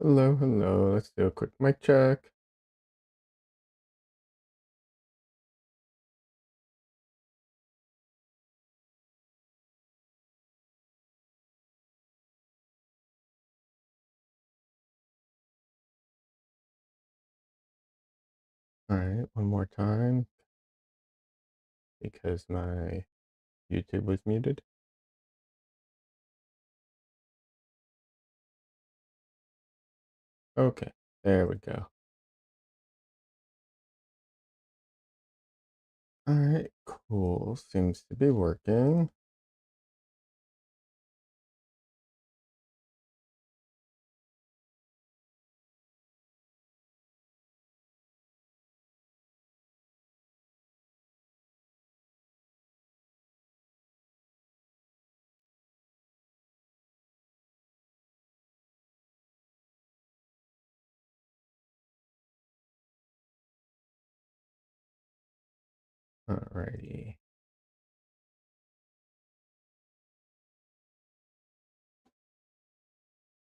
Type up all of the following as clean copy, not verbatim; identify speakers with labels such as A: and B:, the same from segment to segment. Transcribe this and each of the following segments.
A: Hello, hello. Let's do a quick mic check. All right, one more time because my YouTube was muted. Okay, there we go. All right, cool. Seems to be working. All righty.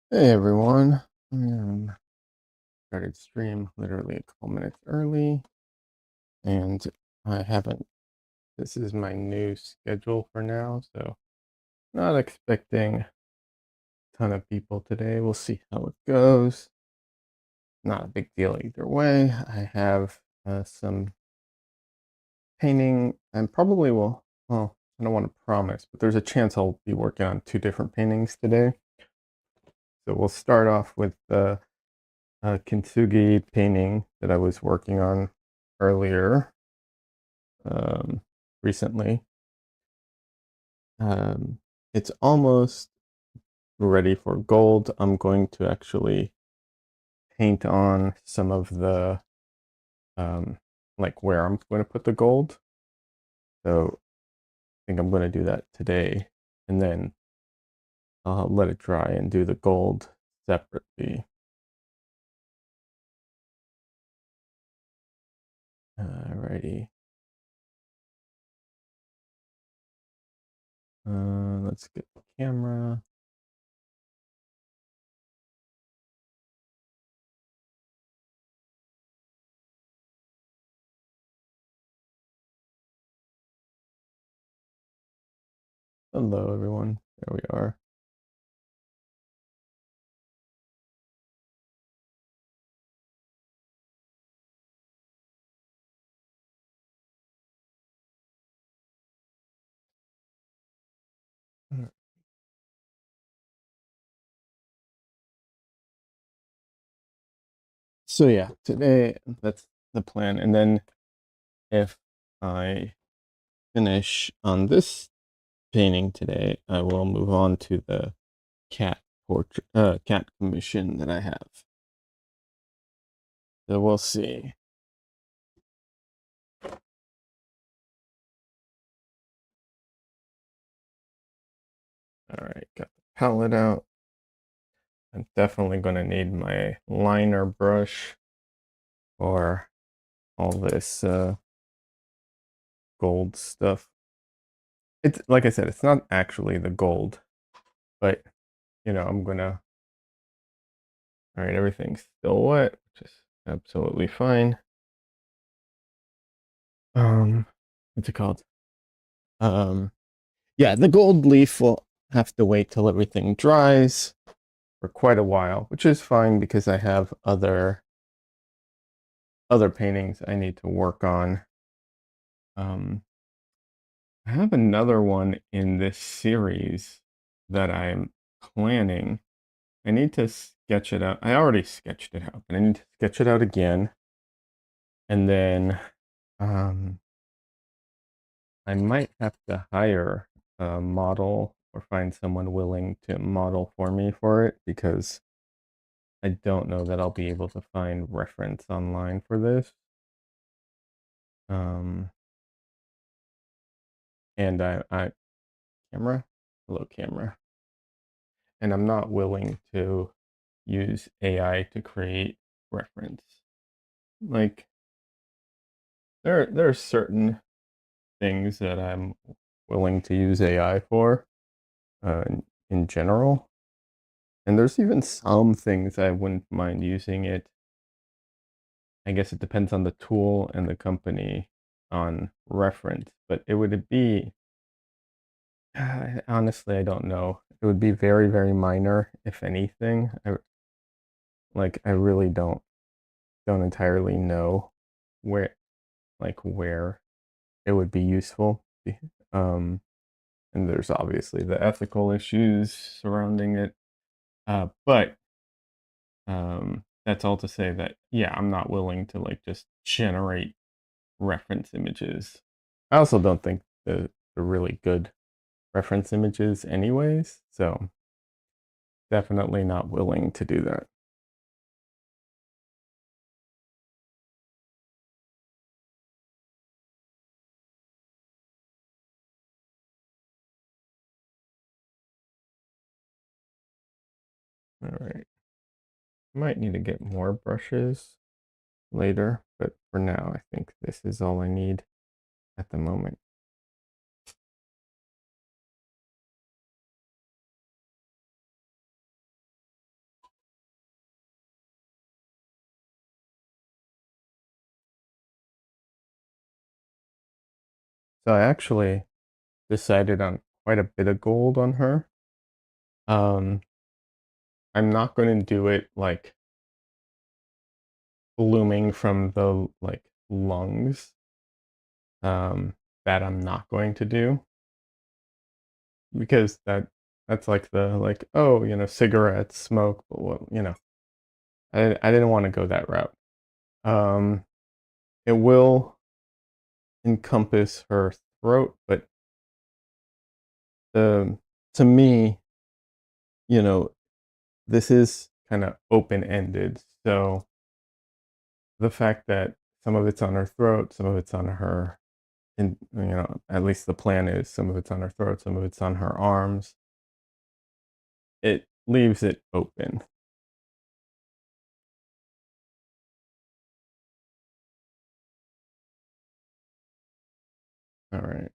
A: Hey, everyone. Started stream literally a couple minutes early, and I haven't. This is my new schedule for now, so not expecting a ton of people today. We'll see how it goes. Not a big deal either way. I have some painting and probably will, well, I don't want to promise, but there's a chance I'll be working on two different paintings today. So we'll start off with the kintsugi painting that I was working on earlier, um, recently. It's almost ready for gold. I'm going to actually paint on some of the, like where I'm going to put the gold. So I think I'm going to do that today. And then I'll let it dry and do the gold separately. Alrighty. Let's get the camera. Hello, everyone. There we are. So yeah, today that's the plan. And then if I finish on this painting today, I will move on to the cat portrait, cat commission that I have. So we'll see. All right, got the palette out. I'm definitely going to need my liner brush for all this gold stuff. It's like I said, it's not actually the gold, but you know, I'm gonna. All right, everything's still wet, which is absolutely fine. What's it called? Um, yeah, the gold leaf will have to wait till everything dries for quite a while, which is fine because I have other paintings I need to work on. Um, I have another one in this series that I'm planning. I need to sketch it out. I already sketched it out, but I need to sketch it out again. And then I might have to hire a model or find someone willing to model for me for it because I don't know that I'll be able to find reference online for this. Um, and I camera, hello camera, and I'm not willing to use AI to create reference. Like there are certain things that I'm willing to use AI for, in general, And there's even some things I wouldn't mind using it. I guess it depends on the tool and the company on reference, but it would be honestly, I don't know. It would be very, very minor, if anything. I really don't entirely know where where it would be useful. Um, and there's obviously the ethical issues surrounding it. But that's all to say that yeah, I'm not willing to like just generate reference images. I also don't think they're really good reference images anyways, so definitely not willing to do that. All right. Might need to get more brushes later, but for now, I think this is all I need at the moment. So I actually decided on quite a bit of gold on her. Um, I'm not going to do it like blooming from the like lungs. That I'm not going to do because that's like the like oh cigarettes, smoke, but well, I didn't want to go that route. Um, it will encompass her throat, but the to me, you know, this is kind of open ended. So the fact that some of it's on her throat, some of it's on her, and at least the plan is some of it's on her throat, some of it's on her arms. It leaves it open. All right.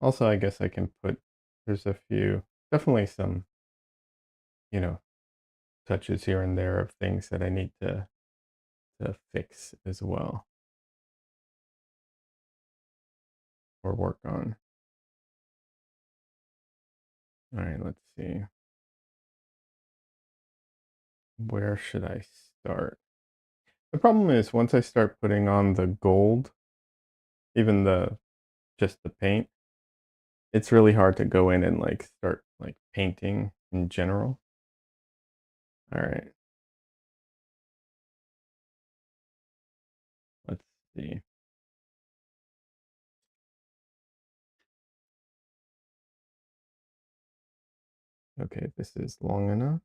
A: Also, I guess I can put. There's a few, definitely some, you know, touches here and there of things that I need to fix as well or work on. All right, let's see. Where should I start? The problem is once I start putting on the gold, even the just the paint, it's really hard to go in and like start like painting in general. All right, let's see. Okay, this is long enough.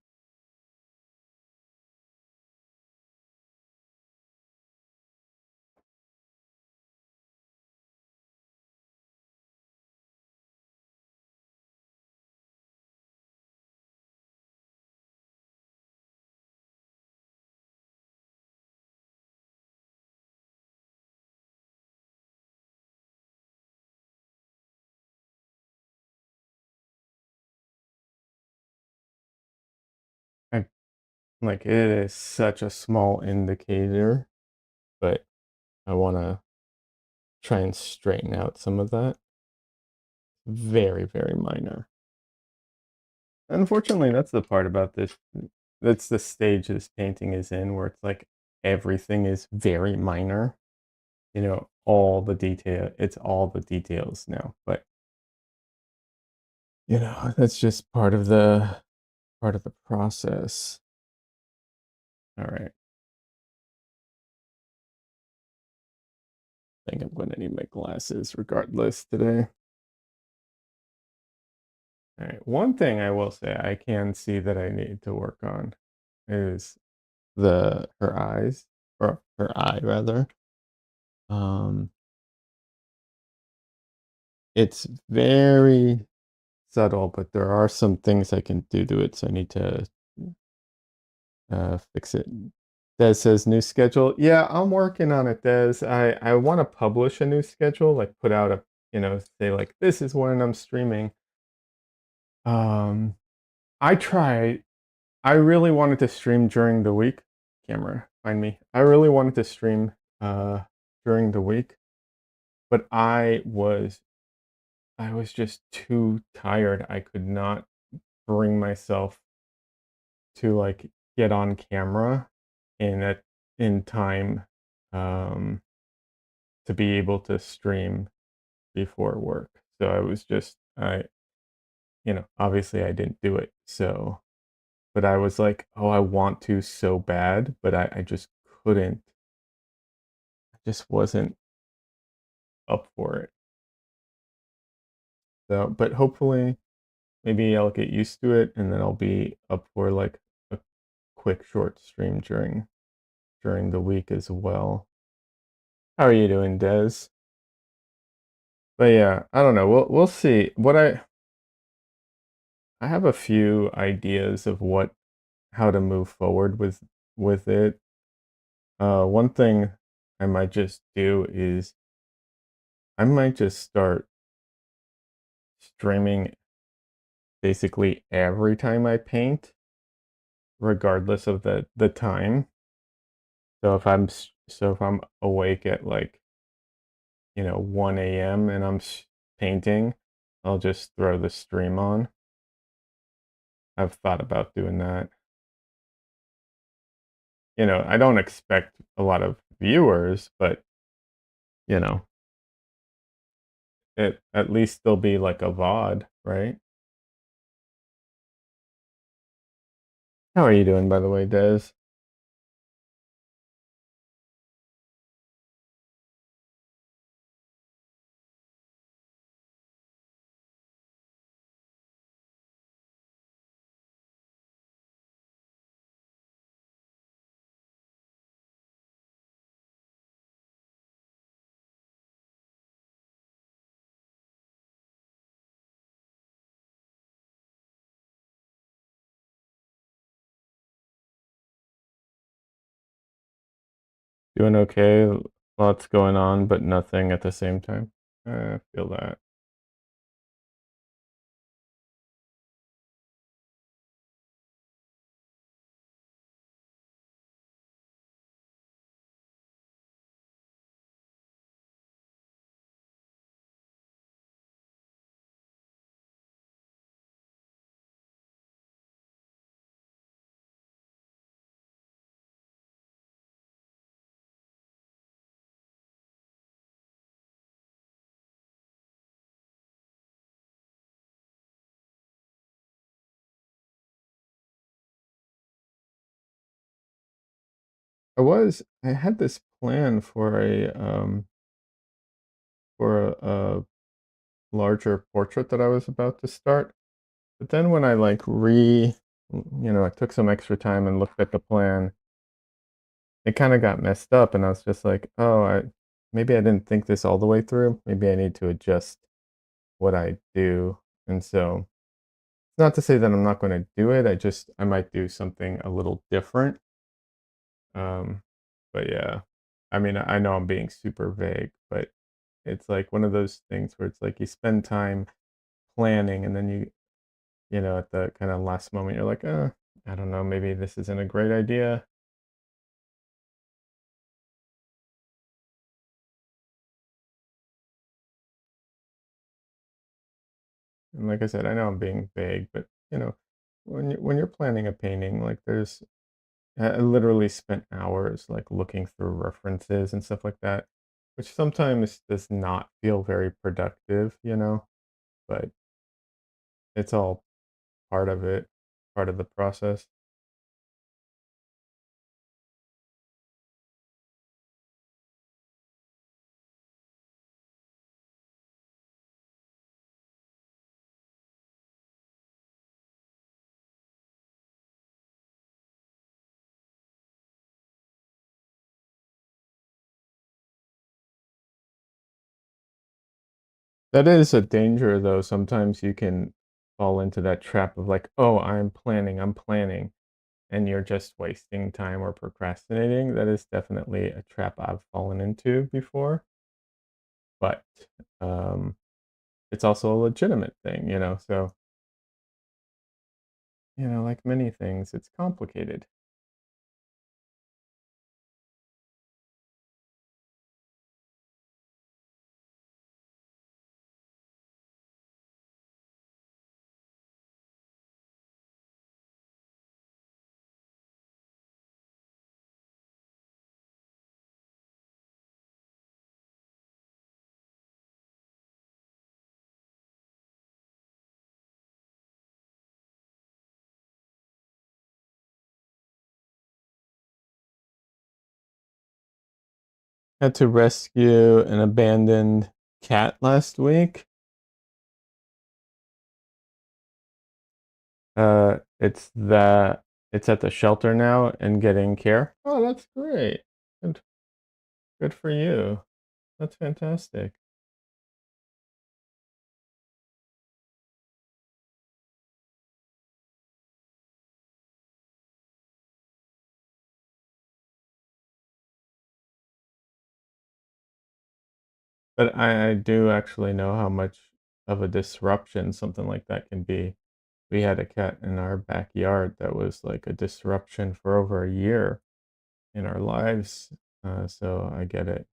A: I like it is such a small indicator, but I want to try and straighten out some of that. Very, very minor. Unfortunately, that's the part about this. That's the stage this painting is in, where it's like everything is very minor. All the detail. It's all the details now. But that's just part of the process. All right. I think I'm going to need my glasses regardless today. All right. One thing I will say I can see that I need to work on is the her eyes or her eye rather. Um, it's very subtle, but there are some things I can do to it, so I need to fix it. Des says new schedule. Yeah, I'm working on it, Des. I want to publish a new schedule, like put out say like this is when I'm streaming. Um, I tried. I really wanted to stream during the week. Camera, find me. I really wanted to stream uh during the week, but I was just too tired. I could not bring myself to like get on camera in time um to be able to stream before work. So I was just obviously I didn't do it. So but I was like, oh, I want to so bad, but I just couldn't. I just wasn't up for it. So but hopefully maybe I'll get used to it and then I'll be up for like a quick short stream during the week as well. How are you doing, Des? But yeah, I don't know. We'll see. I have a few ideas of what how to move forward with it. One thing I might just do is I might just start streaming basically every time I paint, regardless of the time. So if I'm awake at like 1 a.m. and I'm painting, I'll just throw the stream on. I've thought about doing that. I don't expect a lot of viewers, but you know, it at least there'll be like a VOD, right? How are you doing, by the way, Des? Doing okay? Lots going on, but nothing at the same time. I feel that. I had this plan for a larger portrait that I was about to start. But then when I like I took some extra time and looked at the plan, it kind of got messed up and I was just like, "Oh, maybe I didn't think this all the way through. Maybe I need to adjust what I do." And so, not to say that I'm not going to do it. I might do something a little different. Um, but yeah. I mean, I know I'm being super vague, but it's like one of those things where it's like you spend time planning and then at the kind of last moment, you're like, I don't know, maybe this isn't a great idea. And like I said, I know I'm being vague, but when you're planning a painting, like I literally spent hours like looking through references and stuff like that, which sometimes does not feel very productive, but it's all part of it, part of the process. That is a danger, though. Sometimes you can fall into that trap of like, oh, I'm planning, and you're just wasting time or procrastinating. That is definitely a trap I've fallen into before, but um, it's also a legitimate thing. So like many things, it's complicated. Had to rescue an abandoned cat last week. It's at the shelter now and getting care. Oh, that's great. Good, good for you. That's fantastic. But I do actually know how much of a disruption something like that can be. We had a cat in our backyard that was like a disruption for over a year in our lives. So I get it.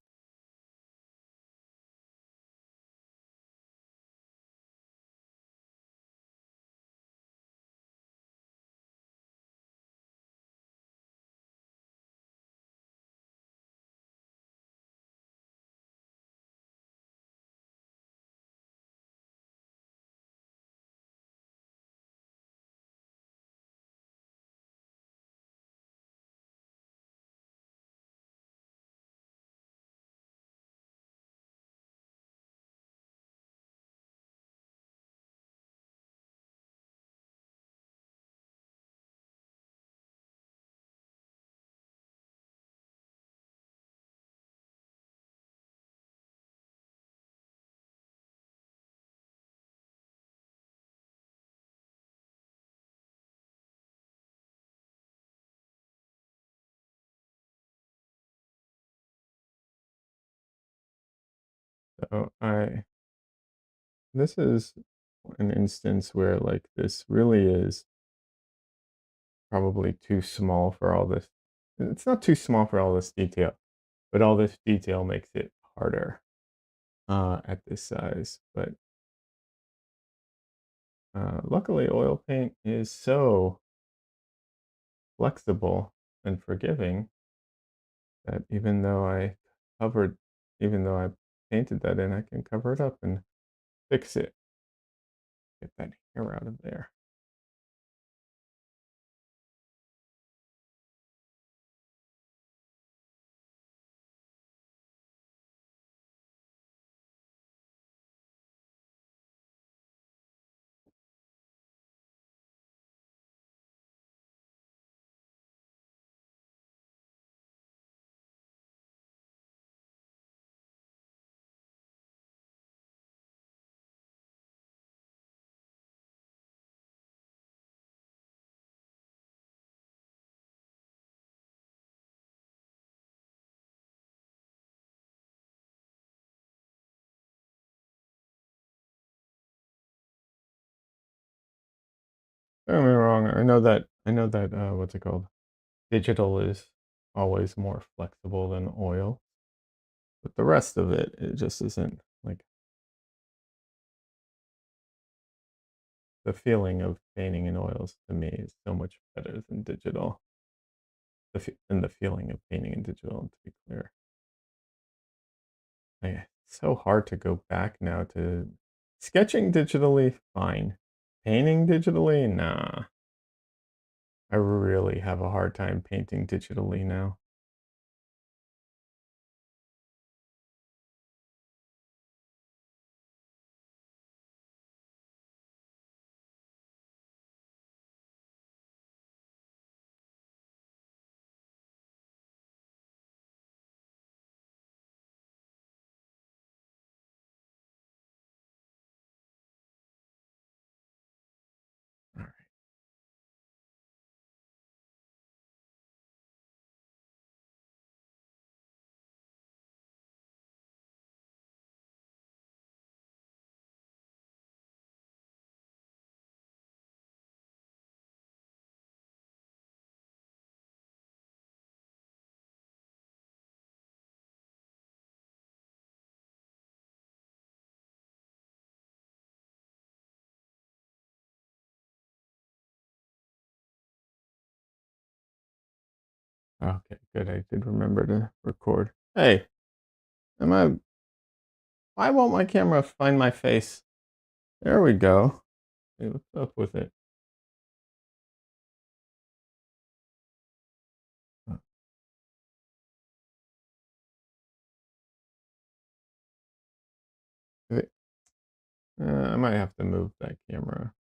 A: So I This is an instance where like this really is probably too small for all this. It's not too small for all this detail, but all this detail makes it harder at this size. But luckily, oil paint is so flexible and forgiving that covered, even though I painted that in, I can cover it up and fix it. Get that hair out of there. Don't get me wrong. I know that what's it called? Digital is always more flexible than oil, but the rest of it just isn't like the feeling of painting in oils to me is so much better than digital. Than the feeling of painting in digital, to be clear. It's so hard to go back now to sketching digitally, fine. Painting digitally, nah. I really have a hard time painting digitally now. All right. Okay, good. I did remember to record. Hey, am I? Why won't my camera find my face? There we go. Hey, what's up with it? Uh, wait, I might have to move that camera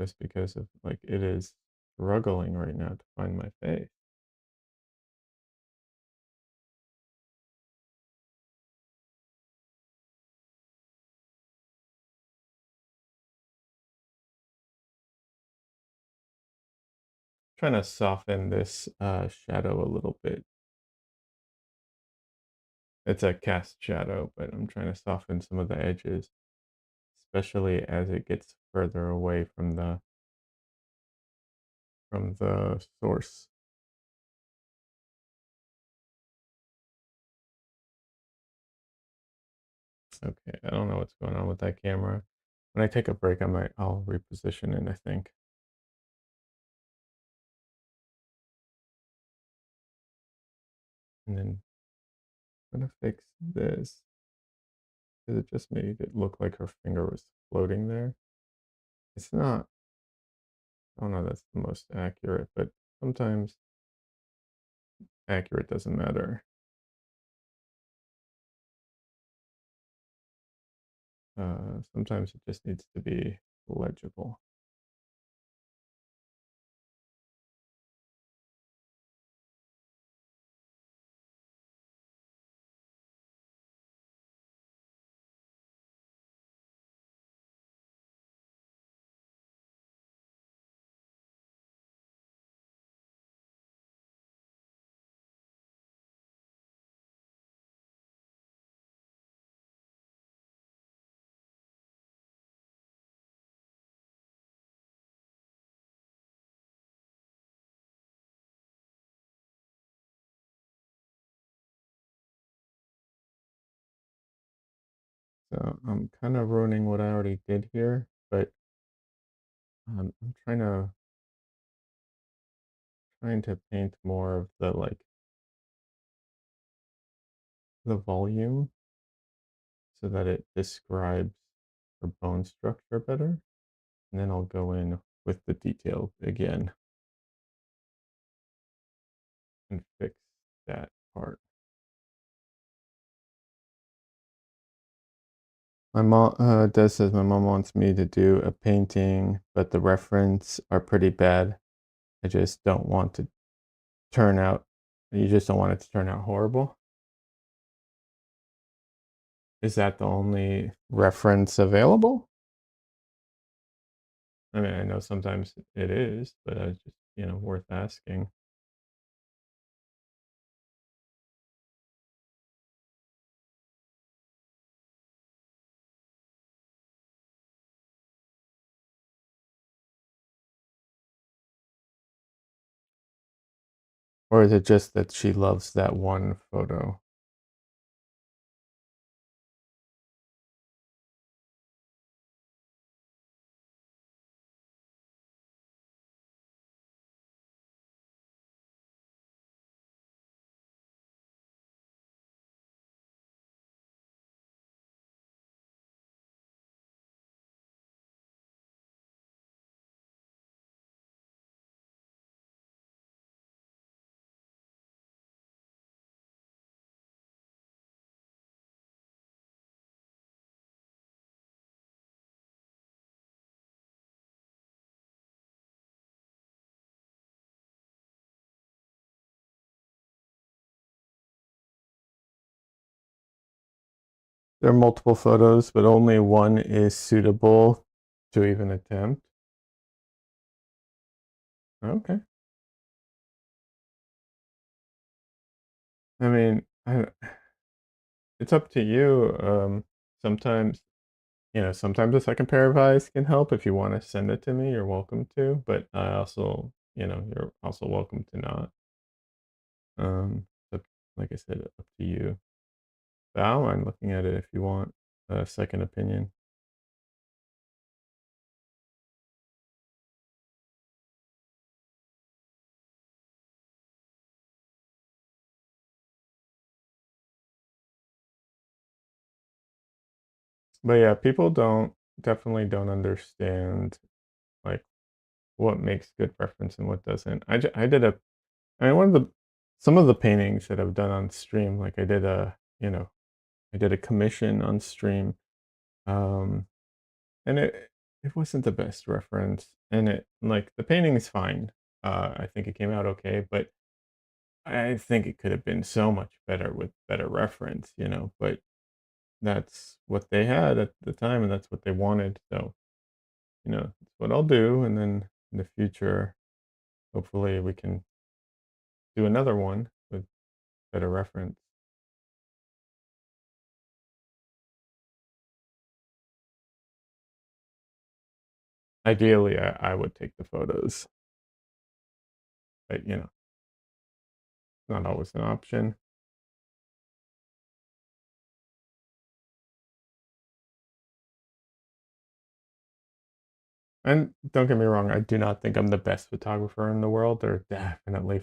A: just because of like it is struggling right now to find my face. Trying to soften this shadow a little bit. It's a cast shadow, but I'm trying to soften some of the edges, especially as it gets further away from the source. Okay, I don't know what's going on with that camera. When I take a break, I'll reposition it, I think. And then I'm gonna fix this because it just made it look like her finger was floating there. It's not, I don't know, that's the most accurate, but sometimes accurate doesn't matter. Sometimes it just needs to be legible. So I'm kind of ruining what I already did here, but I'm trying to paint more of the like the volume so that it describes the bone structure better. And then I'll go in with the detail again and fix that part. My mom, Des says my mom wants me to do a painting, but the reference are pretty bad. I just don't want to turn out, you just don't want it to turn out horrible. Is that the only reference available? I mean, I know sometimes it is, but I just, worth asking. Or is it just that she loves that one photo? There are multiple photos, but only one is suitable to even attempt. Okay. I mean, it's up to you. Sometimes, sometimes a second pair of eyes can help. If you want to send it to me, you're welcome to. But I also, you're also welcome to not. But like I said, up to you. But I don't mind looking at it if you want a second opinion. But yeah, people definitely don't understand like what makes good reference and what doesn't. I did a I mean, one of the some of the paintings that I've done on stream, like I did I did a commission on stream, um, and it wasn't the best reference, and it like the painting is fine. I think it came out okay, but I think it could have been so much better with better reference, but that's what they had at the time and that's what they wanted. So, that's what I'll do. And then in the future, hopefully we can do another one with better reference. Ideally, I would take the photos, but not always an option. And don't get me wrong, I do not think I'm the best photographer in the world. There are definitely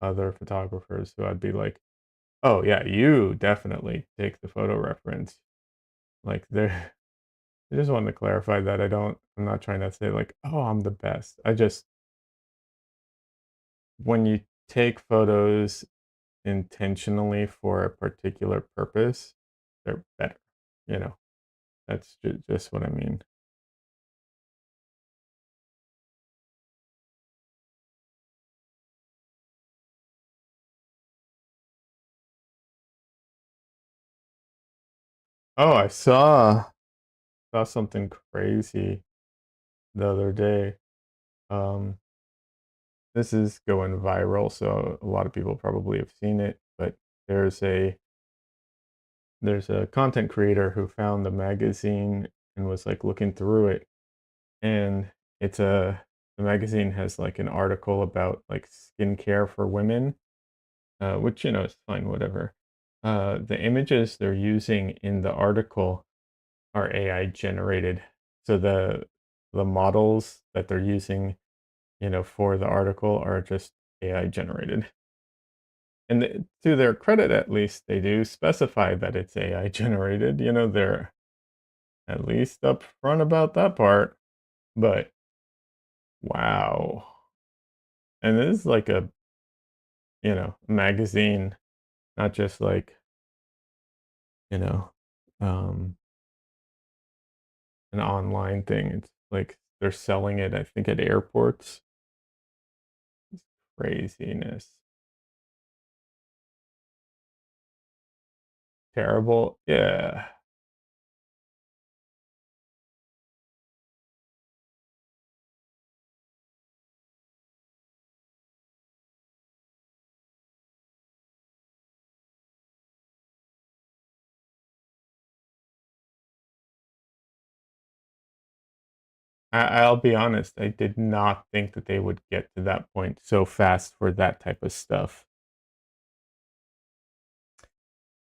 A: other photographers who I'd be like, oh yeah, you definitely take the photo reference. Like there I just wanted to clarify that I'm not trying to say like, oh, I'm the best. I just when you take photos intentionally for a particular purpose, they're better. You know, that's just what I mean. Oh, I saw something crazy the other day. Um, this is going viral, so a lot of people probably have seen it, but there's a there's a content creator who found the magazine and was like looking through it, and it's a the magazine has like an article about like skincare for women, which is fine, whatever. The images they're using in the article are AI generated, so the models that they're using, for the article are just AI generated. And to their credit, at least, they do specify that it's AI generated. They're at least upfront about that part. But wow. And this is like a, magazine, not just like, you know, um, an online thing. It's like they're selling it, I think, at airports. It's craziness. Terrible. Yeah. I'll be honest, I did not think that they would get to that point so fast for that type of stuff.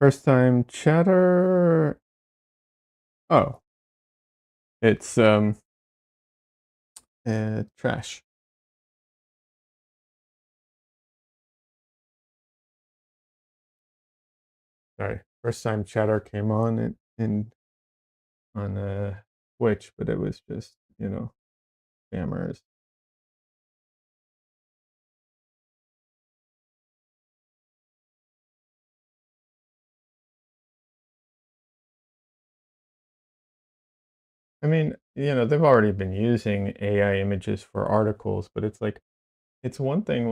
A: First time chatter. Oh, it's trash. Sorry. First time chatter came on on Twitch, but it was just, spammers. I mean, they've already been using AI images for articles, but it's like it's one thing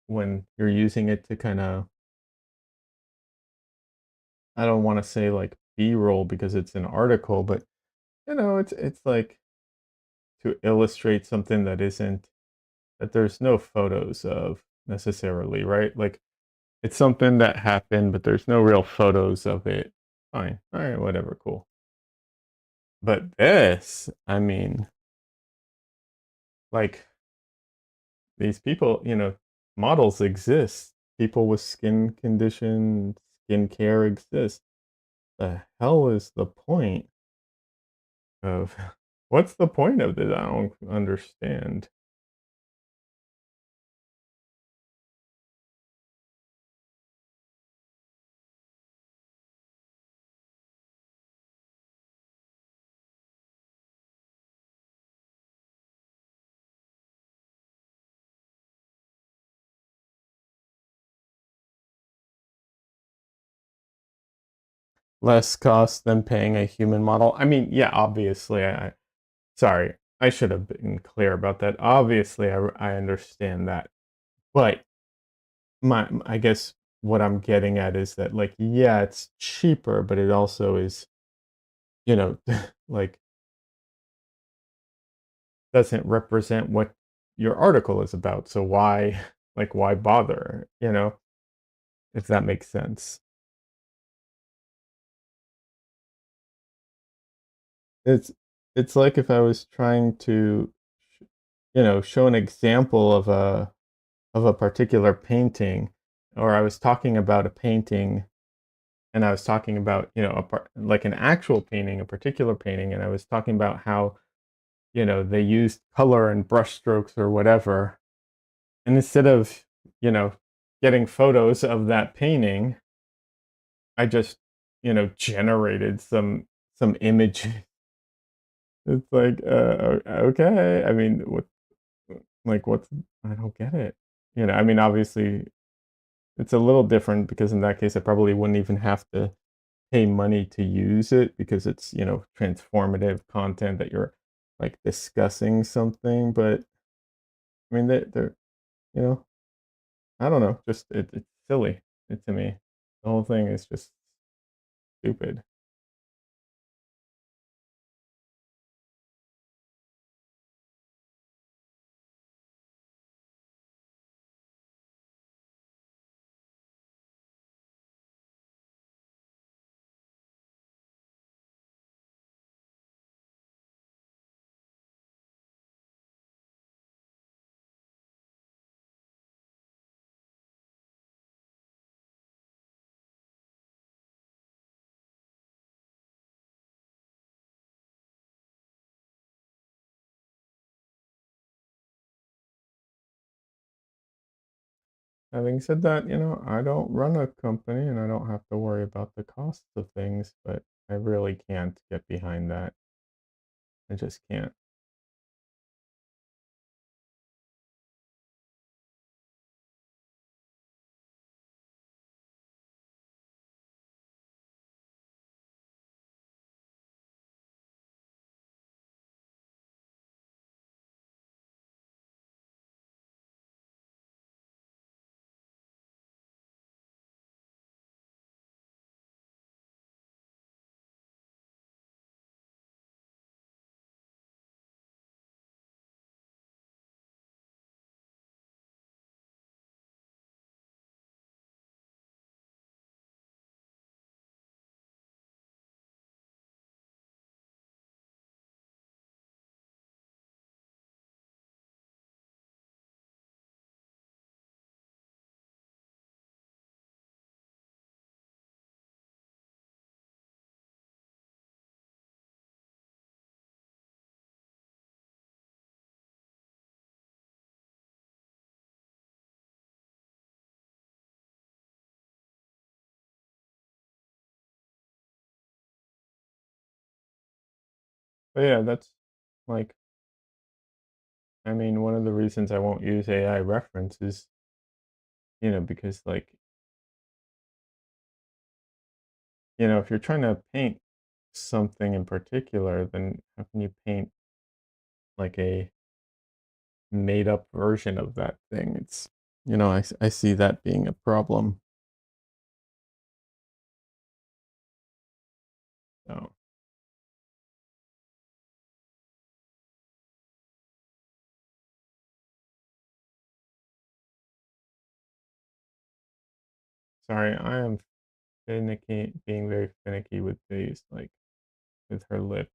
A: when you're using it to kind of I don't want to say like B-roll because it's an article, but it's like to illustrate something that there's no photos of necessarily, right? Like it's something that happened, but there's no real photos of it. Fine. All right, whatever, cool. But this, I mean, like these people, models exist. People with skin conditions, skin care exists. The hell is the point of what's the point of this? I don't understand. less cost than paying a human model. I mean, yeah, obviously, sorry, I should have been clear about that. Obviously, I understand that, but I guess what I'm getting at is that, like, yeah, it's cheaper, but it also is, you know, like, doesn't represent what your article is about. So why, like, why bother? If that makes sense. It's it's like if I was trying to, show an example of a particular painting, or I was talking about a painting, and I was talking about, like an actual painting, a particular painting, and I was talking about how, they used color and brush strokes or whatever. And instead of, you know, getting photos of that painting, I just, generated some image. It's like, okay. I mean, what's I don't get it. I mean, obviously, it's a little different because in that case, I probably wouldn't even have to pay money to use it because it's, transformative content that you're like discussing something. But I mean, they're you know, I don't know, just it's silly to me. The whole thing is just stupid. Having said that, I don't run a company and I don't have to worry about the costs of things, but I really can't get behind that. I just can't. But yeah, that's like, I mean, one of the reasons I won't use AI reference is, because like, if you're trying to paint something in particular, then how can you paint like a made up version of that thing? I see that being a problem. So, sorry, I am finicky, being very finicky with these, like with her lips,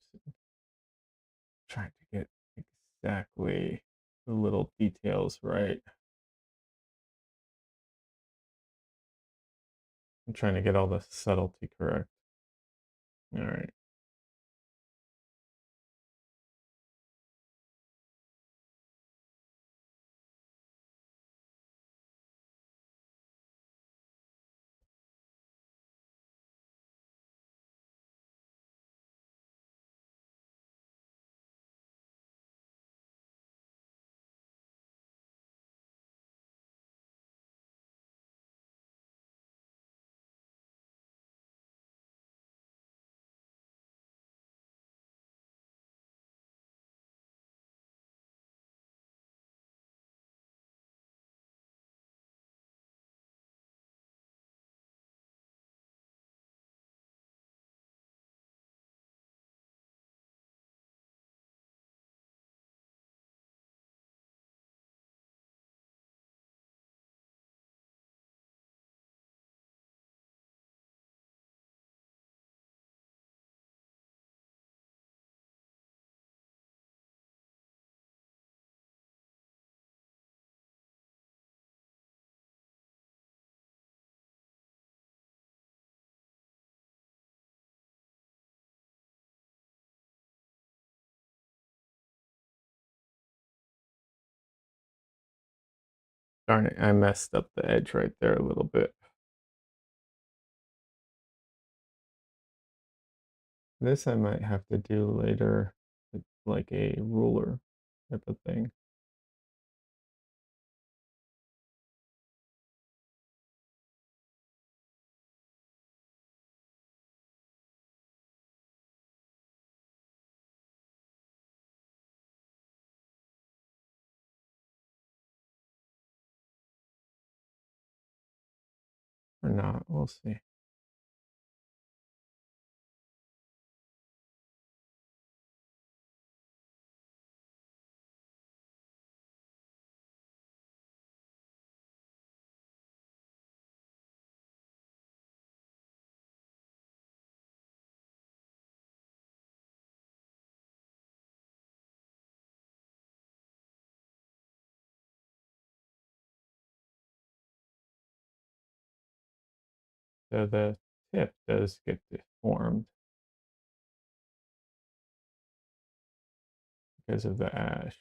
A: trying to get exactly the little details right. I'm trying to get all the subtlety correct. All right. Darn it, I messed up the edge right there a little bit. This I might have to do later with like a ruler type of thing. Or not, we'll see. So the tip does get deformed because of the ash.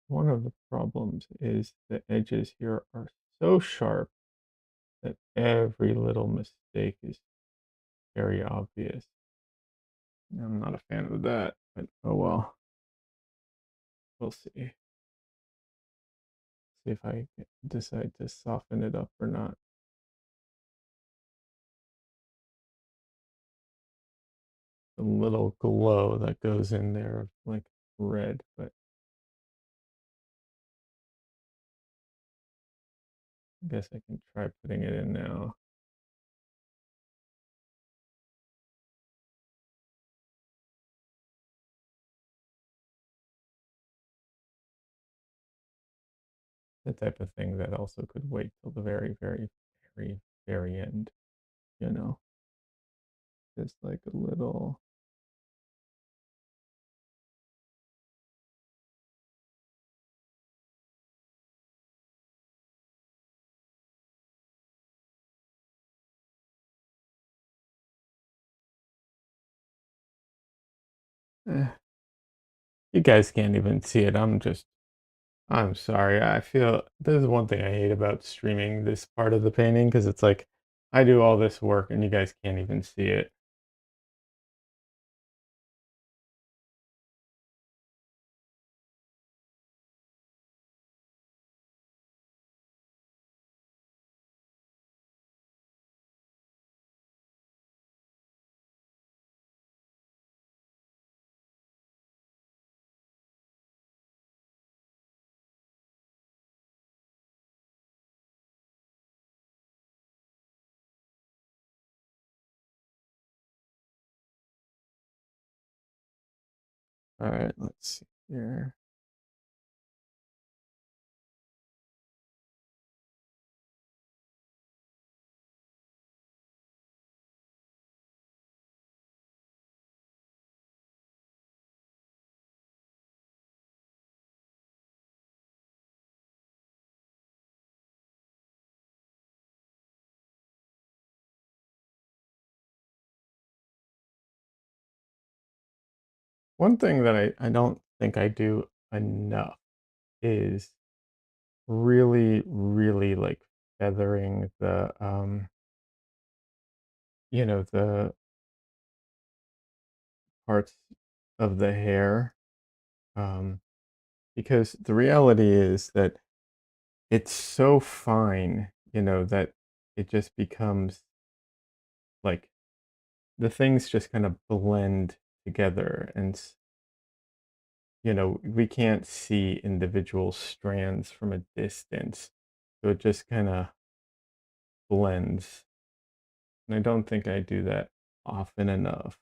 A: One of the problems is the edges here are so sharp that every little mistake is very obvious. I'm not a fan of that, but oh well. We'll see. See if I decide to soften it up or not. The little glow that goes in there of like red, but I guess I can try putting it in now. The type of thing that also could wait till the very, very, very, very end, you know? Just like a little. Eh, you guys can't even see it. I'm sorry. I feel this is one thing I hate about streaming this part of the painting because it's like I do all this work and you guys can't even see it. All right, let's see here. One thing that I don't think I do enough is really, really like feathering the the parts of the hair. Um, because the reality is that it's so fine, that it just becomes like the things just kind of blend together and we can't see individual strands from a distance. So it just kind of blends. And I don't think I do that often enough.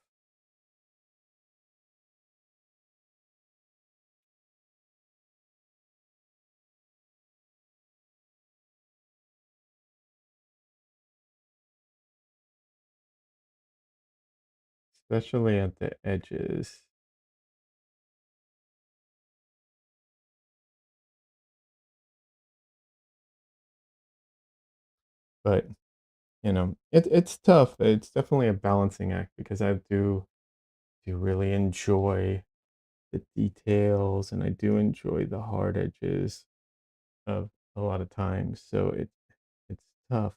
A: especially at the edges. But, it's tough. It's definitely a balancing act because I do really enjoy the details and I do enjoy the hard edges of a lot of times. So it's tough.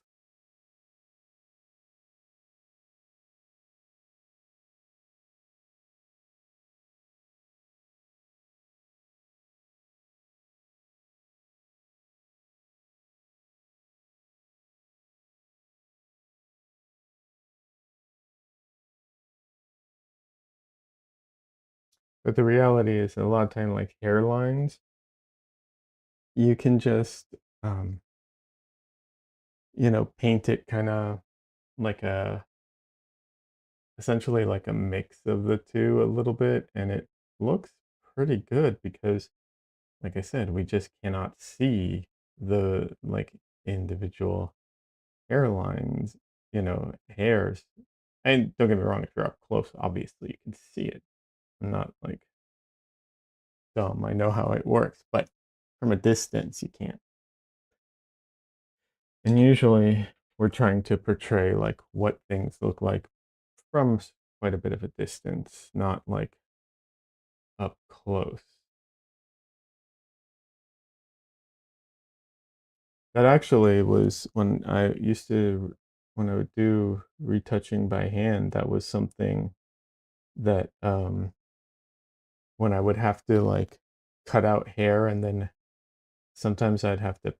A: But the reality is a lot of time like hairlines, you can just um, paint it kind of like a essentially like a mix of the two a little bit and it looks pretty good because like I said, we just cannot see the like individual hairlines, hairs. And don't get me wrong, if you're up close, obviously you can see it. I'm not like dumb. I know how it works, but from a distance you can't. And usually we're trying to portray like what things look like from quite a bit of a distance, not like up close. That actually was when I would do retouching by hand, that was something that when I would have to like cut out hair and then sometimes I'd have to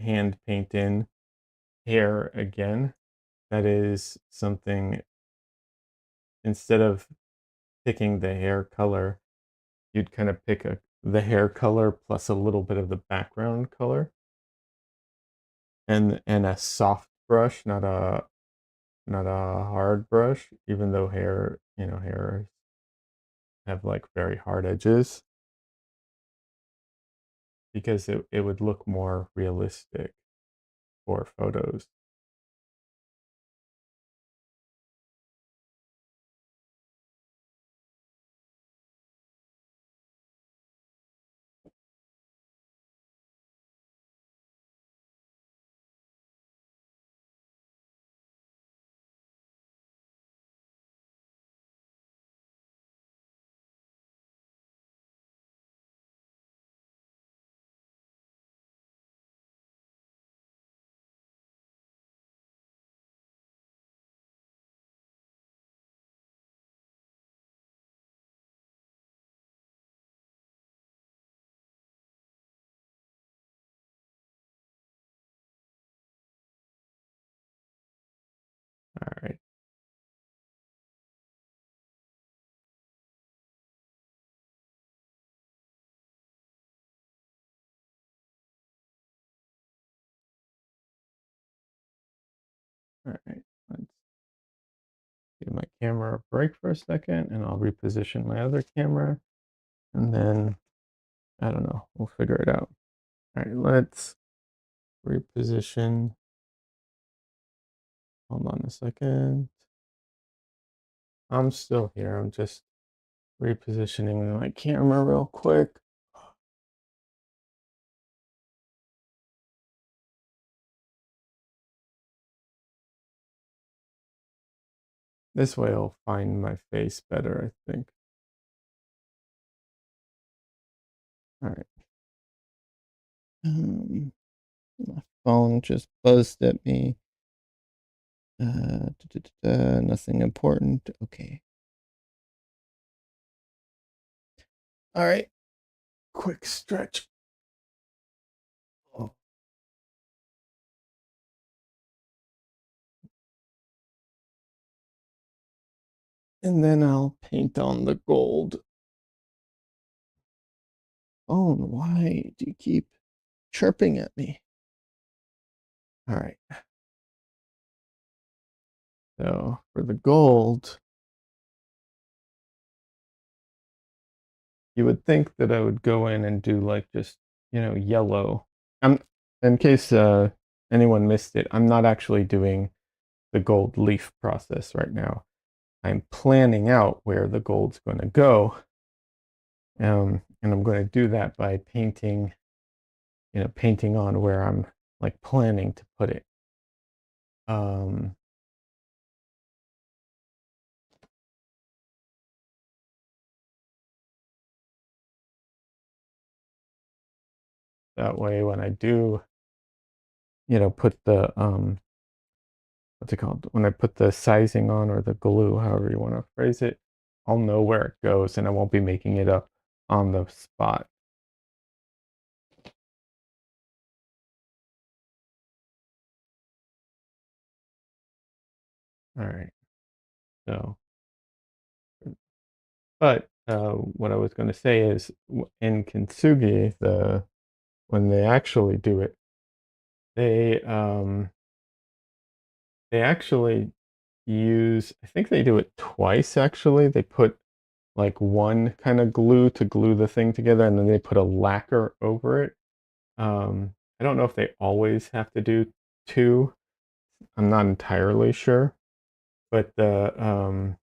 A: hand paint in hair again. That is something instead of picking the hair color, you'd kind of pick the hair color plus a little bit of the background color and a soft brush, not a hard brush, even though hair have like very hard edges because it would look more realistic for photos. All right. All right. Let's give my camera a break for a second and I'll reposition my other camera and then I don't know, we'll figure it out. All right, let's reposition. Hold on a second. I'm still here. I'm just repositioning my camera real quick. This way I'll find my face better, I think. All right. My phone just buzzed at me. Nothing important. Okay. All right. Quick stretch. Oh. And then I'll paint on the gold. Oh, why do you keep chirping at me? All right. So for the gold, you would think that I would go in and do like just, yellow. I'm in case anyone missed it, I'm not actually doing the gold leaf process right now. I'm planning out where the gold's going to go. And I'm going to do that by painting, painting on where I'm like planning to put it. Um, that way when I do, put the, what's it called? When I put the sizing on or the glue, however you want to phrase it, I'll know where it goes and I won't be making it up on the spot. All right. So, but what I was going to say is in kintsugi, when they actually do it, they they actually use, I think they do it twice actually. They put like one kind of glue to glue the thing together, and then they put a lacquer over it. I don't know if they always have to do two. I'm not entirely sure, but the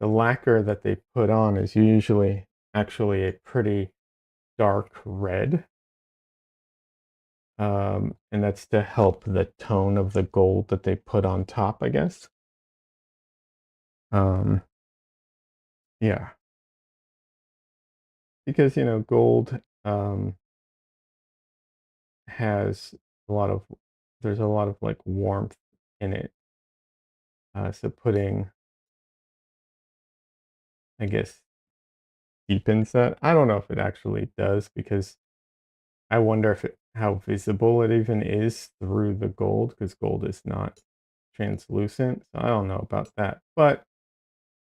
A: lacquer that they put on is usually actually a pretty dark red. And that's to help the tone of the gold that they put on top, I guess. Um, yeah, because gold has a lot of there's a lot of like warmth in it. So putting, I guess, deepens that. I don't know if it actually does because I wonder if how visible it even is through the gold because gold is not translucent. So I don't know about that. But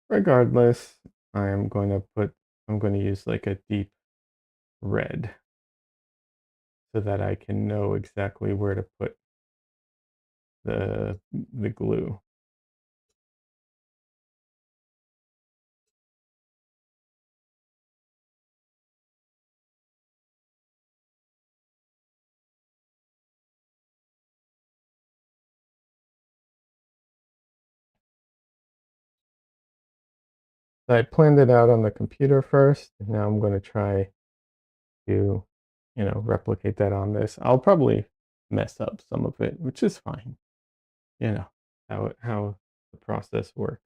A: regardless, I'm going to use like a deep red so that I can know exactly where to put the glue. So I planned it out on the computer first, and now I'm going to try to, replicate that on this. I'll probably mess up some of it, which is fine. You know, how the process works.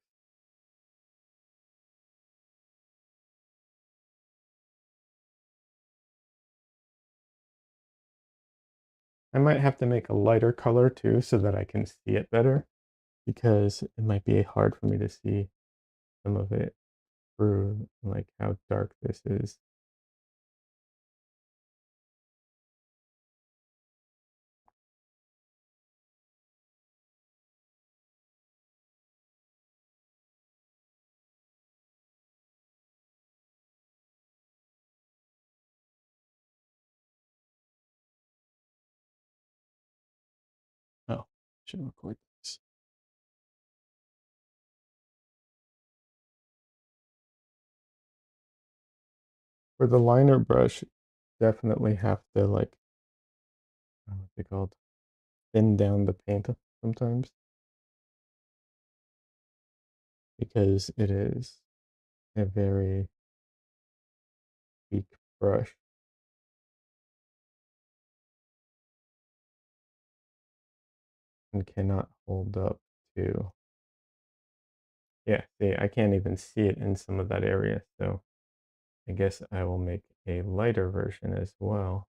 A: I might have to make a lighter color too so that I can see it better because it might be hard for me to see some of it through like how dark this is. Oh, should record this. For the liner brush, definitely have to like, what's it called? Thin down the paint sometimes because it is a very weak brush and cannot hold up to, yeah, see, I can't even see it in some of that area. So I guess I will make a lighter version as well.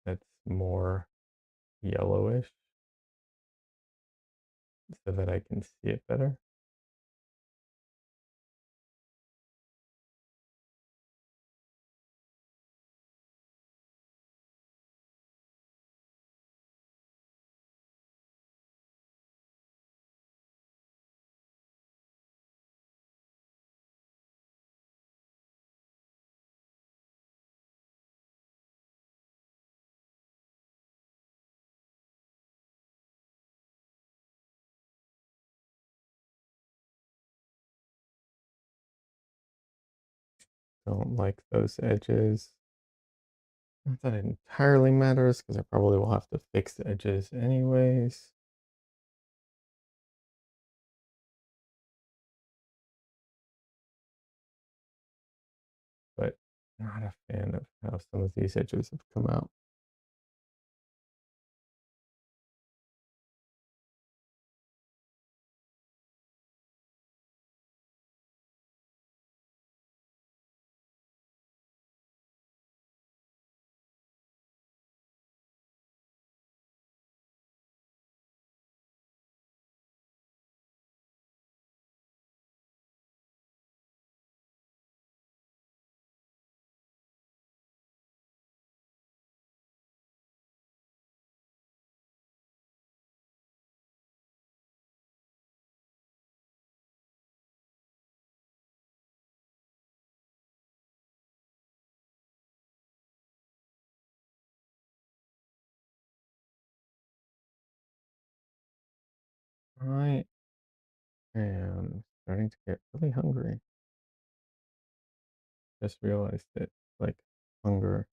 A: That's more yellowish so that I can see it better. Don't like those edges. Not that it entirely matters because I probably will have to fix the edges anyways. Not a fan of how some of these edges have come out. I am starting to get really hungry. Just realized it. Like hunger.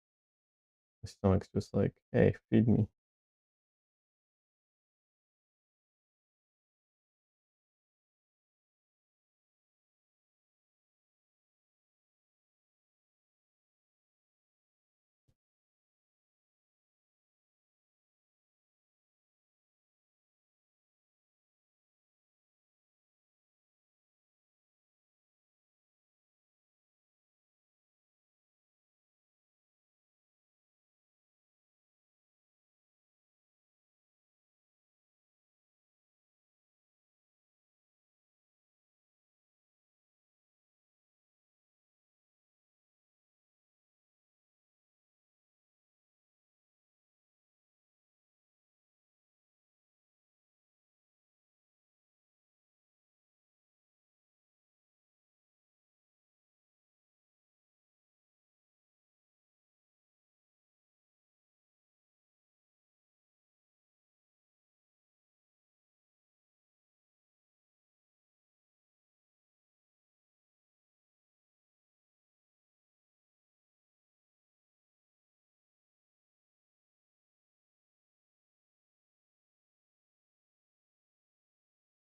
A: My stomach's just like, hey, feed me.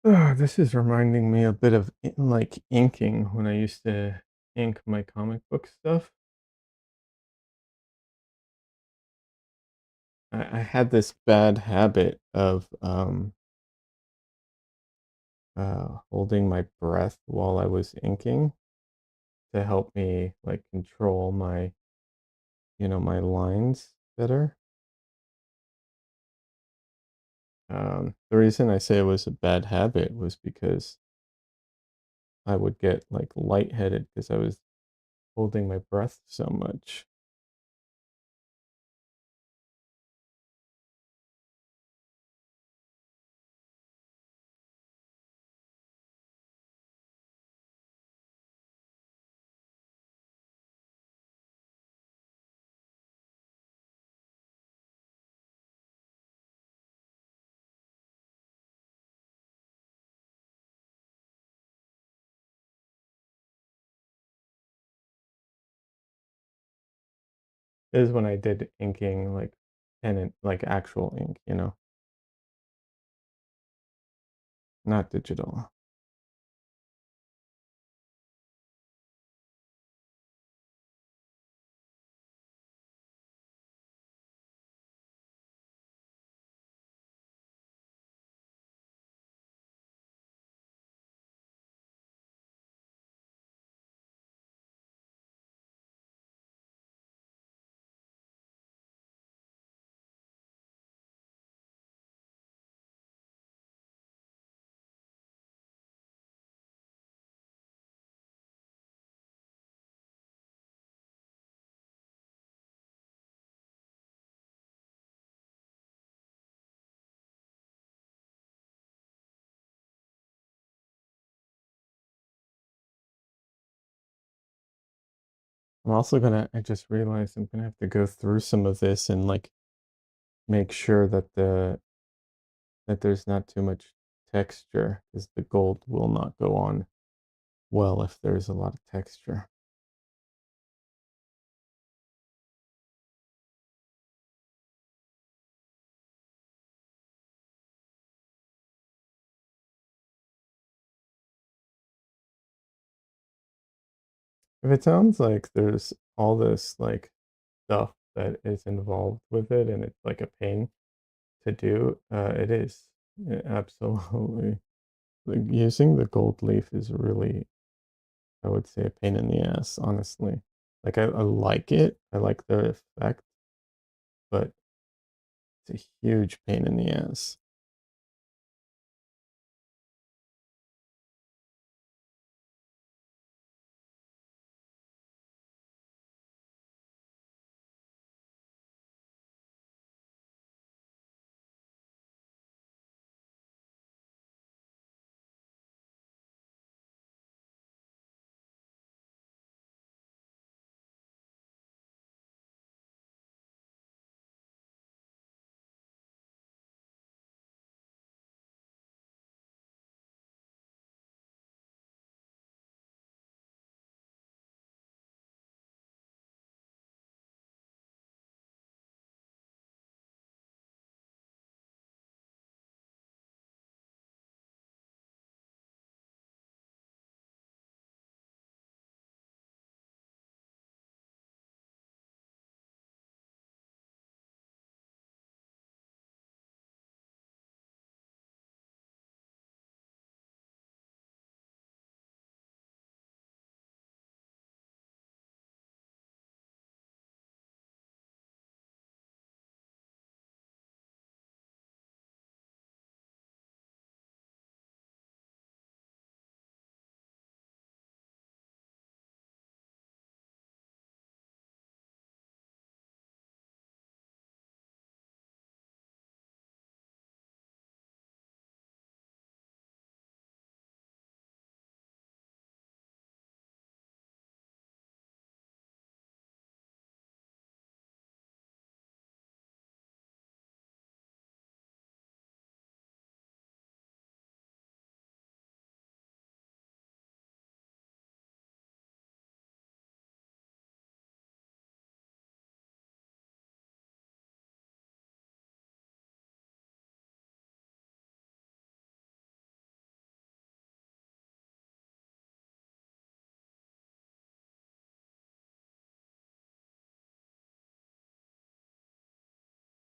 A: This is reminding me a bit of like inking when I used to ink my comic book stuff. I had this bad habit of holding my breath while I was inking to help me like control my, my lines better. The reason I say it was a bad habit was because I would get like lightheaded because I was holding my breath so much. Is when I did inking like pen and like actual ink, not digital. I just realized I'm gonna have to go through some of this and like make sure that there's not too much texture because the gold will not go on well if there's a lot of texture. If it sounds like there's all this like stuff that is involved with it and it's like a pain to do, it is. Absolutely. Like using the gold leaf is really, I would say, a pain in the ass, honestly. Like I like it, I like the effect, but it's a huge pain in the ass.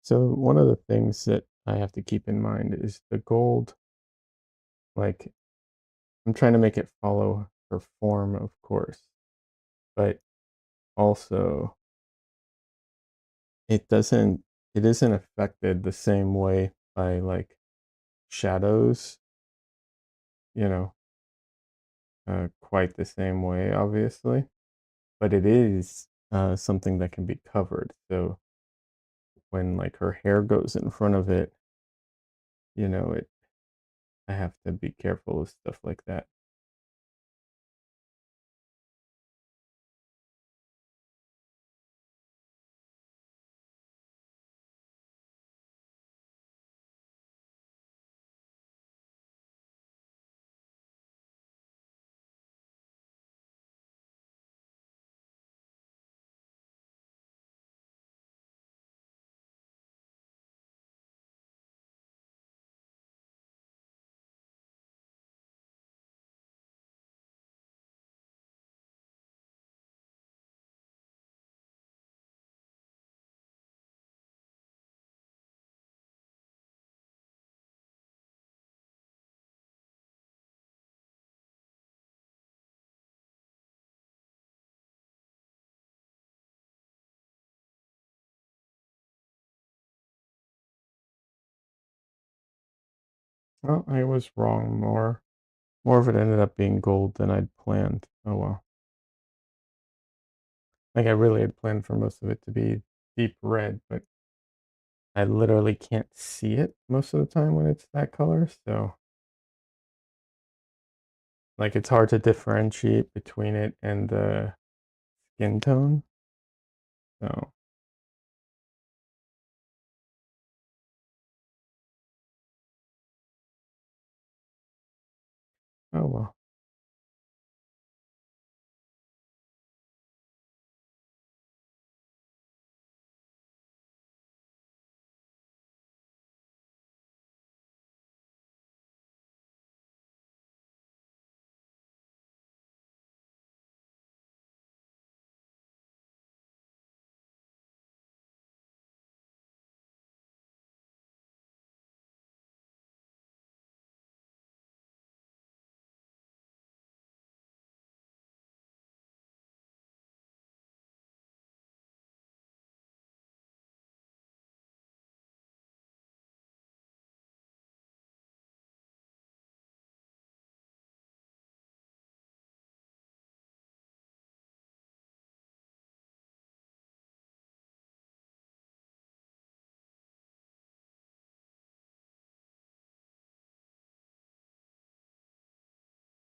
A: So one of the things that I have to keep in mind is the gold, like I'm trying to make it follow her form, of course, but also it isn't affected the same way by like shadows, you know, quite the same way, obviously, but it is something that can be covered. So when like her hair goes in front of it, it I have to be careful with stuff like that. Well, I was wrong. More of it ended up being gold than I'd planned. Oh well. Like I really had planned for most of it to be deep red, but I literally can't see it most of the time when it's that color. So like it's hard to differentiate between it and the skin tone. So oh well.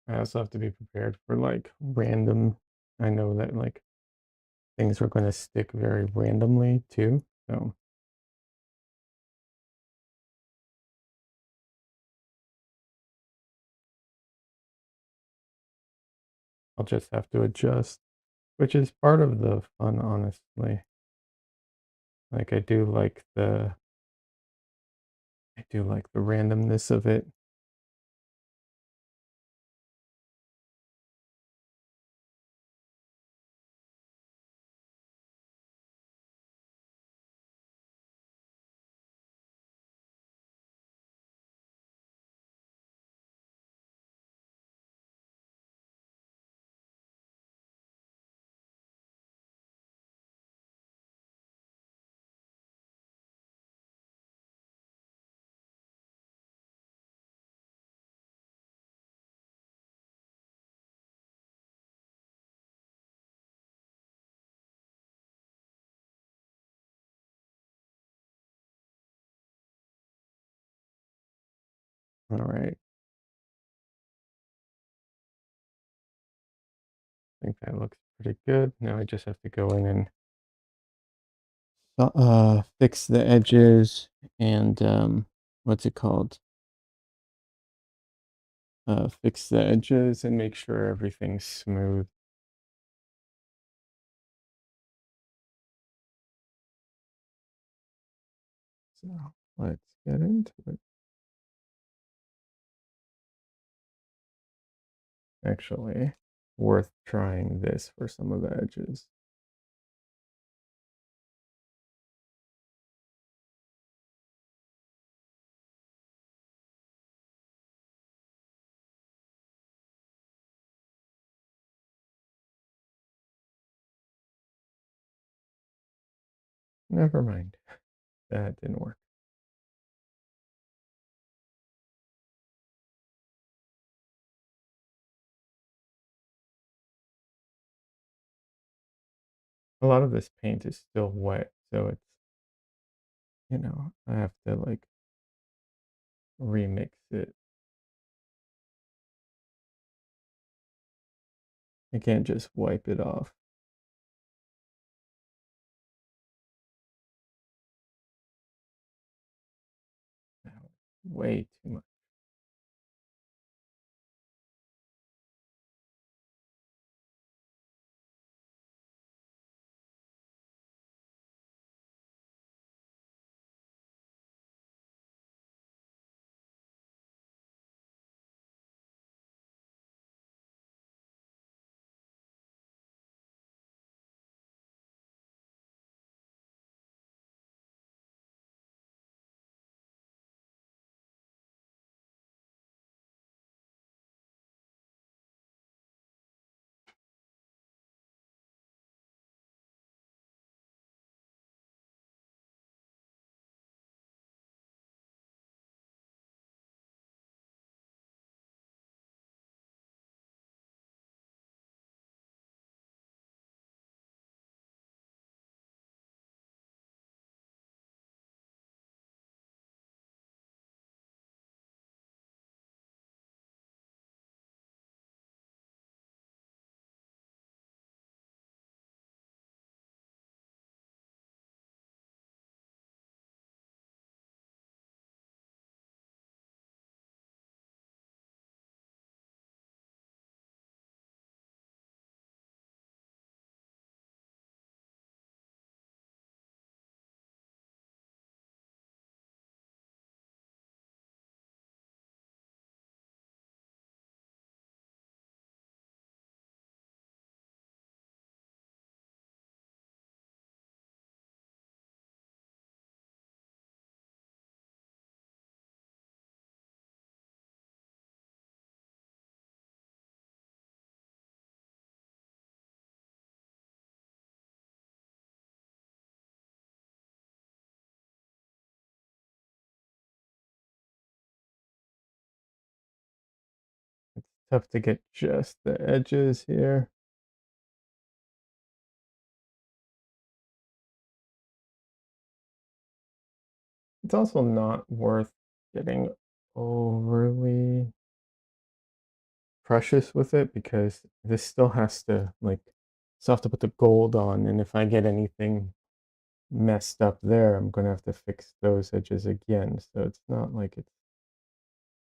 A: I also have to be prepared for like random. I know that like things are going to stick very randomly too. So I'll just have to adjust, which is part of the fun, honestly. Like I do like the randomness of it. All right. I think that looks pretty good. Now I just have to go in and fix the edges and what's it called? Fix the edges and make sure everything's smooth. So let's get into it. Actually, worth trying this for some of the edges. Never mind. That didn't work. A lot of this paint is still wet, so it's, I have to like remix it. I can't just wipe it off. Way too much. It's tough to get just the edges here. It's also not worth getting overly precious with it because this still has to like still have to put the gold on, and if I get anything messed up there, I'm gonna have to fix those edges again. So it's not like it's,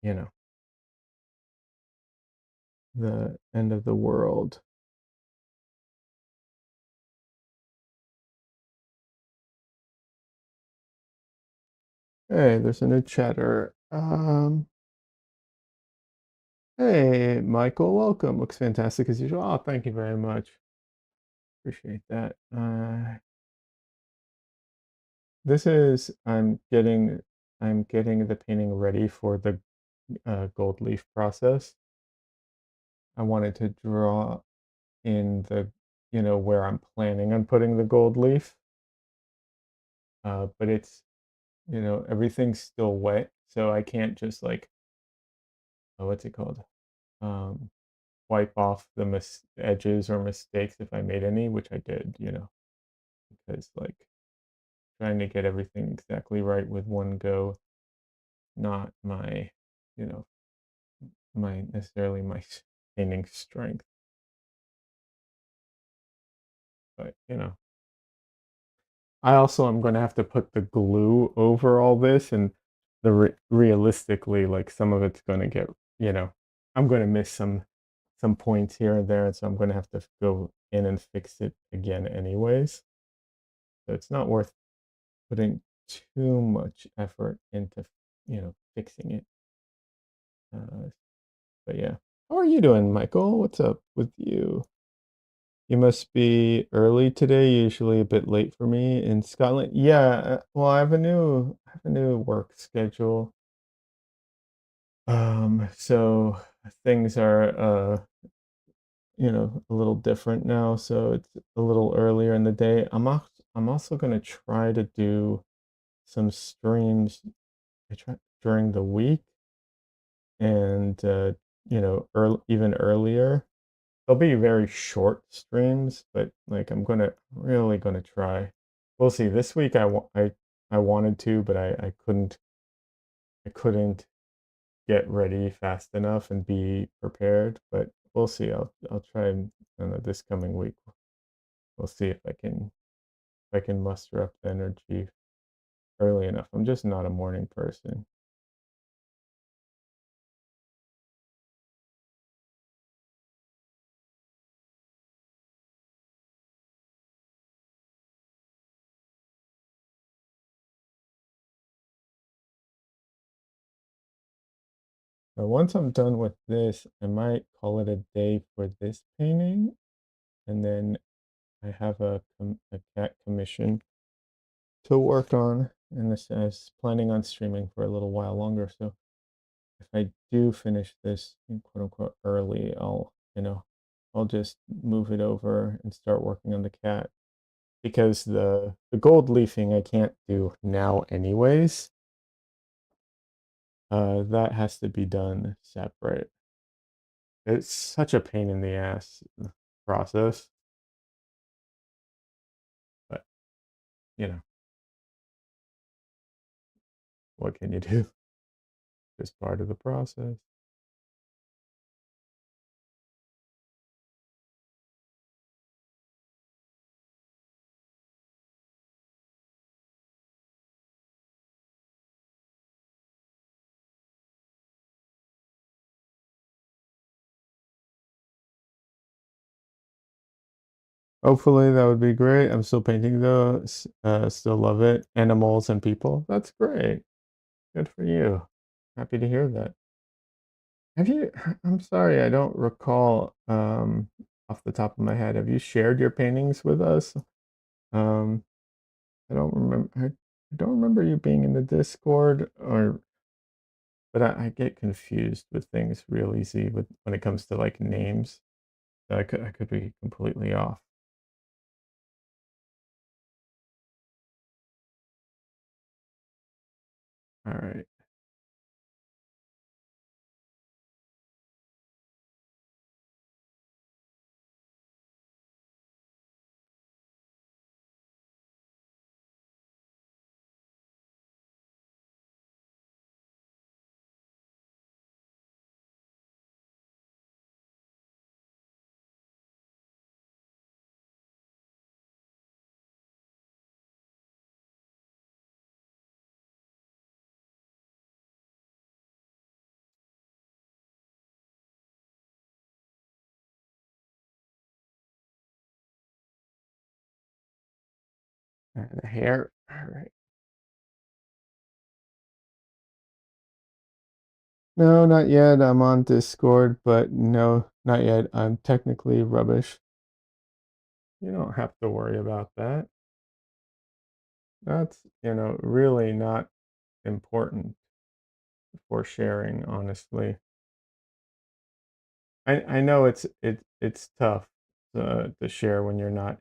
A: you know, the end of the world. Hey, there's a new chatter. Hey, Michael, welcome. Looks fantastic as usual. Oh, thank you very much. Appreciate that. This is I'm getting the painting ready for the gold leaf process. I wanted to draw in the, where I'm planning on putting the gold leaf, but it's, everything's still wet, so I can't just like, what's it called? Um, Wipe off the edges or mistakes if I made any, which I did, because like trying to get everything exactly right with one go, not my, you know, necessarily my painting strength, but I also am going to have to put the glue over all this, and realistically, like some of it's going to get, you know, I'm going to miss some points here and there, and so I'm going to have to go in and fix it again anyways. So it's not worth putting too much effort into, fixing it. Uh, but yeah, how are you doing, Michael? What's up with you? You must be early today, usually a bit late for me in Scotland. Yeah, well, I have a new work schedule. So things are a little different now, so it's a little earlier in the day. I'm also gonna try to do some streams I try during the week and even earlier. They'll be very short streams, but like I'm gonna really gonna try. We'll see. This week I wanted to, but I couldn't get ready fast enough and be prepared. But we'll see. I'll try and this coming week. We'll see if I can muster up the energy early enough. I'm just not a morning person. Now, once I'm done with this, I might call it a day for this painting, and then I have a cat commission to work on, and this is planning on streaming for a little while longer. So if I do finish this quote unquote early, I'll just move it over and start working on the cat because the gold leafing I can't do now anyways. That has to be done separate. It's such a pain in the ass process, but you know, what can you do? Just part of the process. Hopefully that would be great. I'm still painting though. Still love it. Animals and people. That's great. Good for you. Happy to hear that. Have you? I'm sorry, I don't recall off the top of my head. Have you shared your paintings with us? Um, I don't remember. I don't remember you being in the Discord, but I get confused with things real easy when it comes to like names. So I could be completely off. All right. And the hair. All right. No, not yet. I'm on Discord, but no, not yet. I'm technically rubbish. You don't have to worry about that. That's, really not important for sharing, honestly. I know it's tough to share when you're not,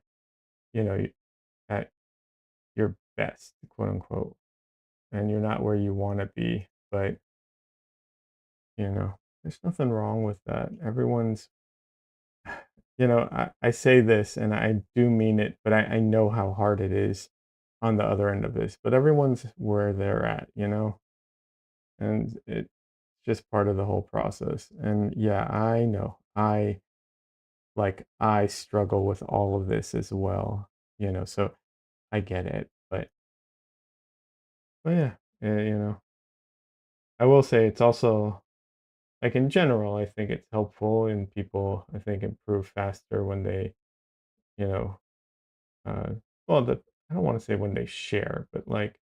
A: at your best, quote unquote, and you're not where you want to be. But, there's nothing wrong with that. Everyone's, I say this and I do mean it, but I know how hard it is on the other end of this. But everyone's where they're at, and it's just part of the whole process. And yeah, I know. I struggle with all of this as well, so I get it. But yeah, I will say it's also like in general, I think it's helpful and people I think improve faster when they, you know, uh well the I don't want to say when they share, but like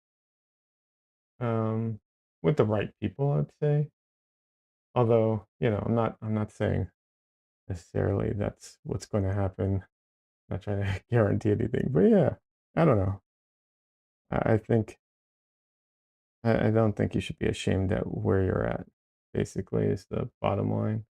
A: um with the right people, I'd say. Although, I'm not saying necessarily that's what's going to happen. Not trying to guarantee anything. But yeah, I don't know. I think I don't think you should be ashamed at where you're at, basically, is the bottom line.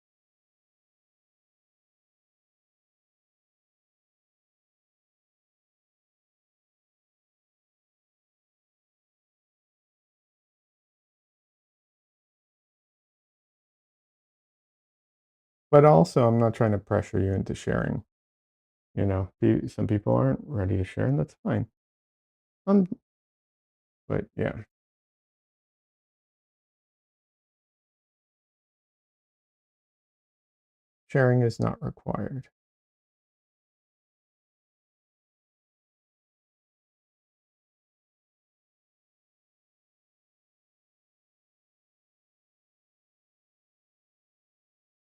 A: But also, I'm not trying to pressure you into sharing. Some people aren't ready to share, and that's fine. Um, but yeah, sharing is not required.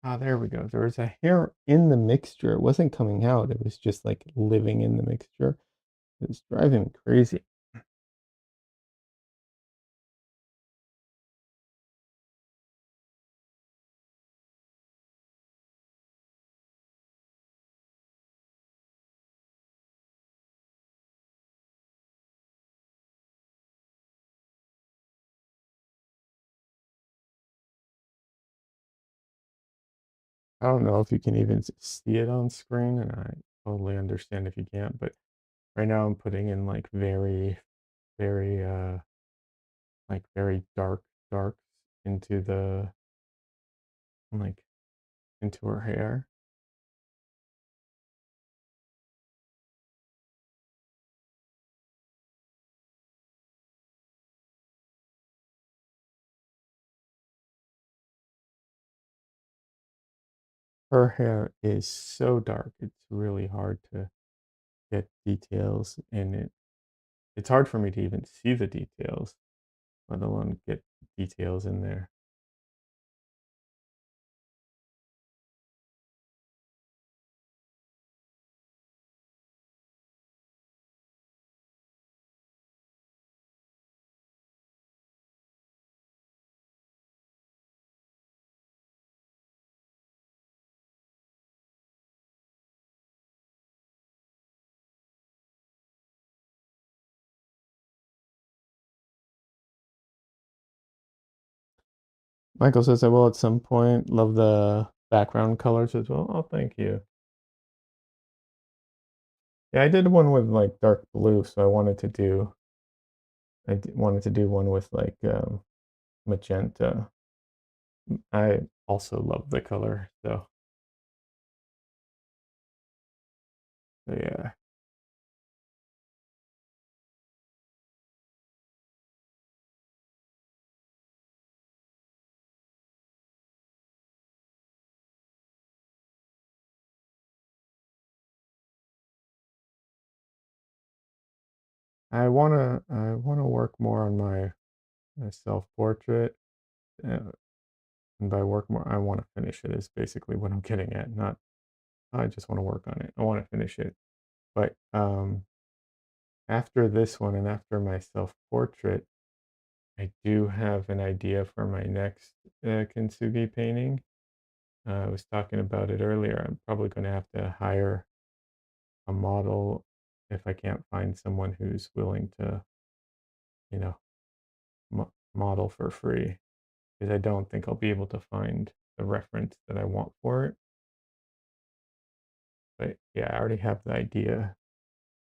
A: Ah, there we go. There was a hair in the mixture. It wasn't coming out. It was just like living in the mixture. It was driving me crazy. I don't know if you can even see it on screen, and I totally understand if you can't. But right now, I'm putting in like very, very, like very dark darks into the like into her hair. Her hair is so dark. It's really hard to get details in it. It's hard for me to even see the details, let alone get details in there. Michael says I will at some point. Love the background colors as well. Oh, thank you. Yeah, I did one with like dark blue, so wanted to do one with like magenta. I also love the color, so yeah. I wanna work more on my self portrait. Uh, and by work more, I want to finish it. Is basically what I'm getting at. Not I just want to work on it. I want to finish it. But after this one and after my self-portrait, I do have an idea for my next kintsugi painting. I was talking about it earlier. I'm probably going to have to hire a model if I can't find someone who's willing to, you know, model for free, because I don't think I'll be able to find the reference that I want for it. But yeah, I already have the idea,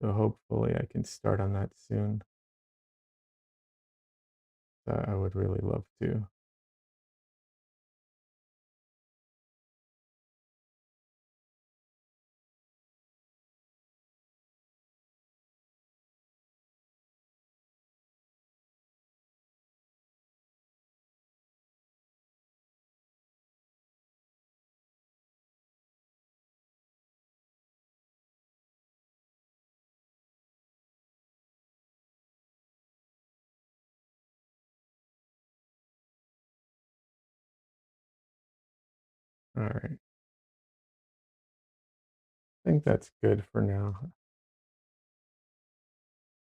A: so hopefully I can start on that soon. I would really love to. All right. I think that's good for now.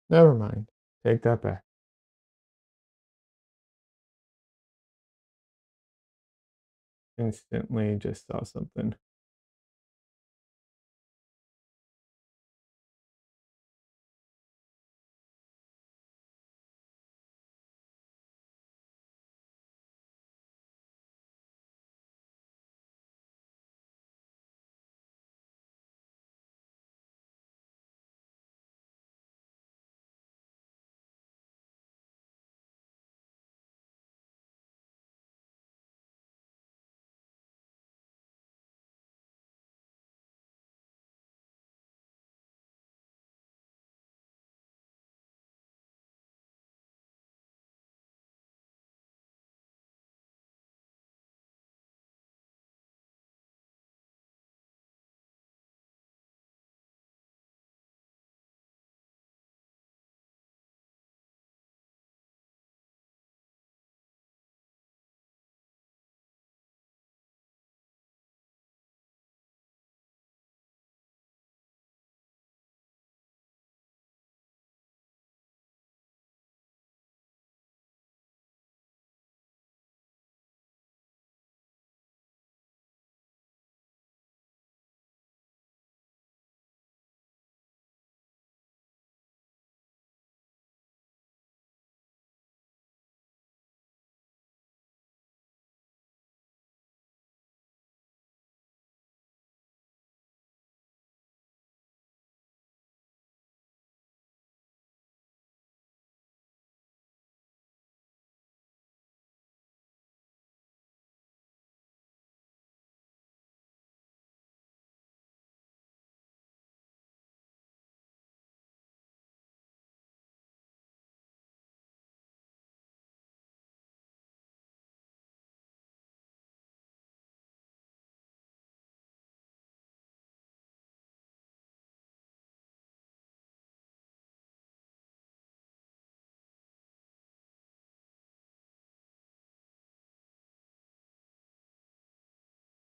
A: Never mind. Take that back. Instantly just saw something.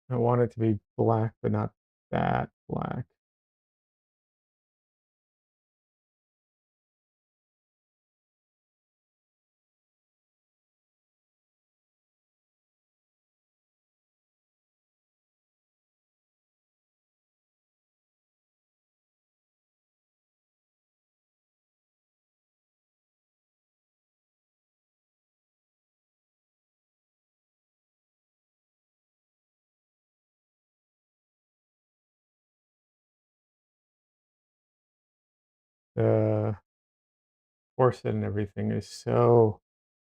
A: I want it to be black, but not that black. The corset and everything is so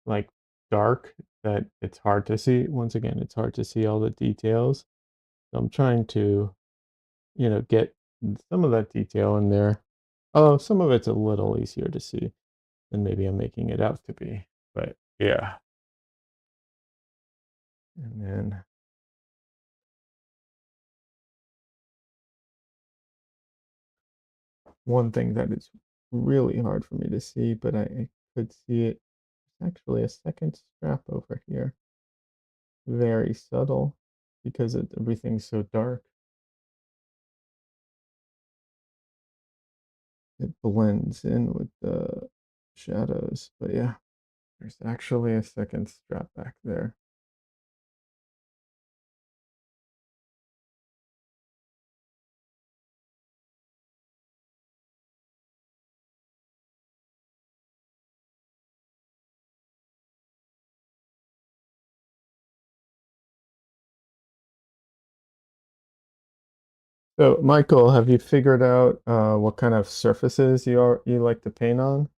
A: like dark that it's hard to see. Once again, it's hard to see all the details. So I'm trying to, get some of that detail in there. Although some of it's a little easier to see than maybe I'm making it out to be. But yeah. And then one thing that is really hard for me to see, but I could see it. It's actually a second strap over here. Very subtle because everything's so dark. it blends in with the shadows. But yeah, there's actually a second strap back there. So, Michael, have you figured out what kind of surfaces you like to paint on?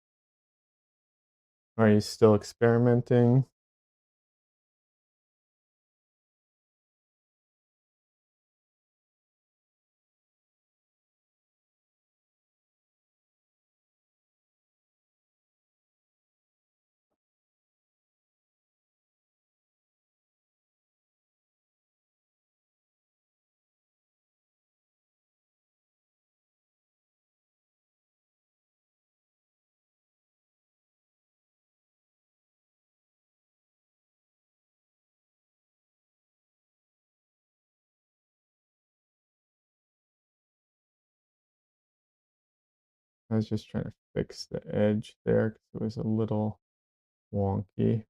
A: Are you still experimenting? I was just trying to fix the edge there because it was a little wonky.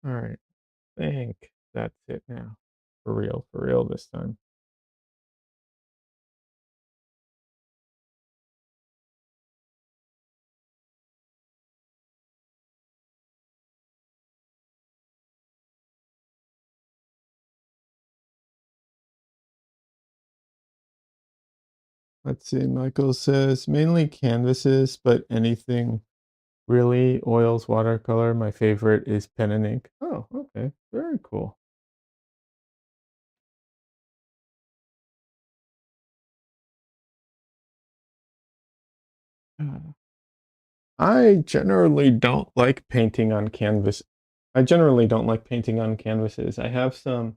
A: All right, I think that's it now. For real this time. Let's see, Michael says mainly canvases, but anything really, oils, watercolor. My favorite is pen and ink. Oh, okay. Very cool. I generally don't like painting on canvas. I generally don't like painting on canvases. I have some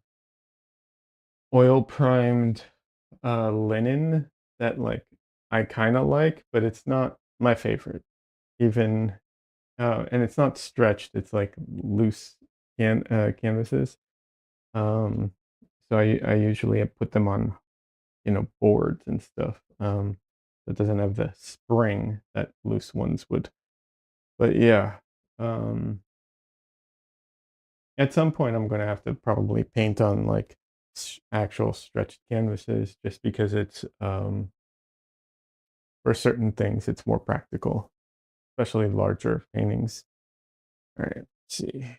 A: oil primed linen that like I kind of like, but it's not my favorite. Even and it's not stretched. It's like loose canvases. Um, so I usually put them on boards and stuff. That doesn't have the spring that loose ones would. But yeah, um, at some point I'm gonna have to probably paint on like actual stretched canvases, just because it's for certain things it's more practical, especially larger paintings. All right, let's see.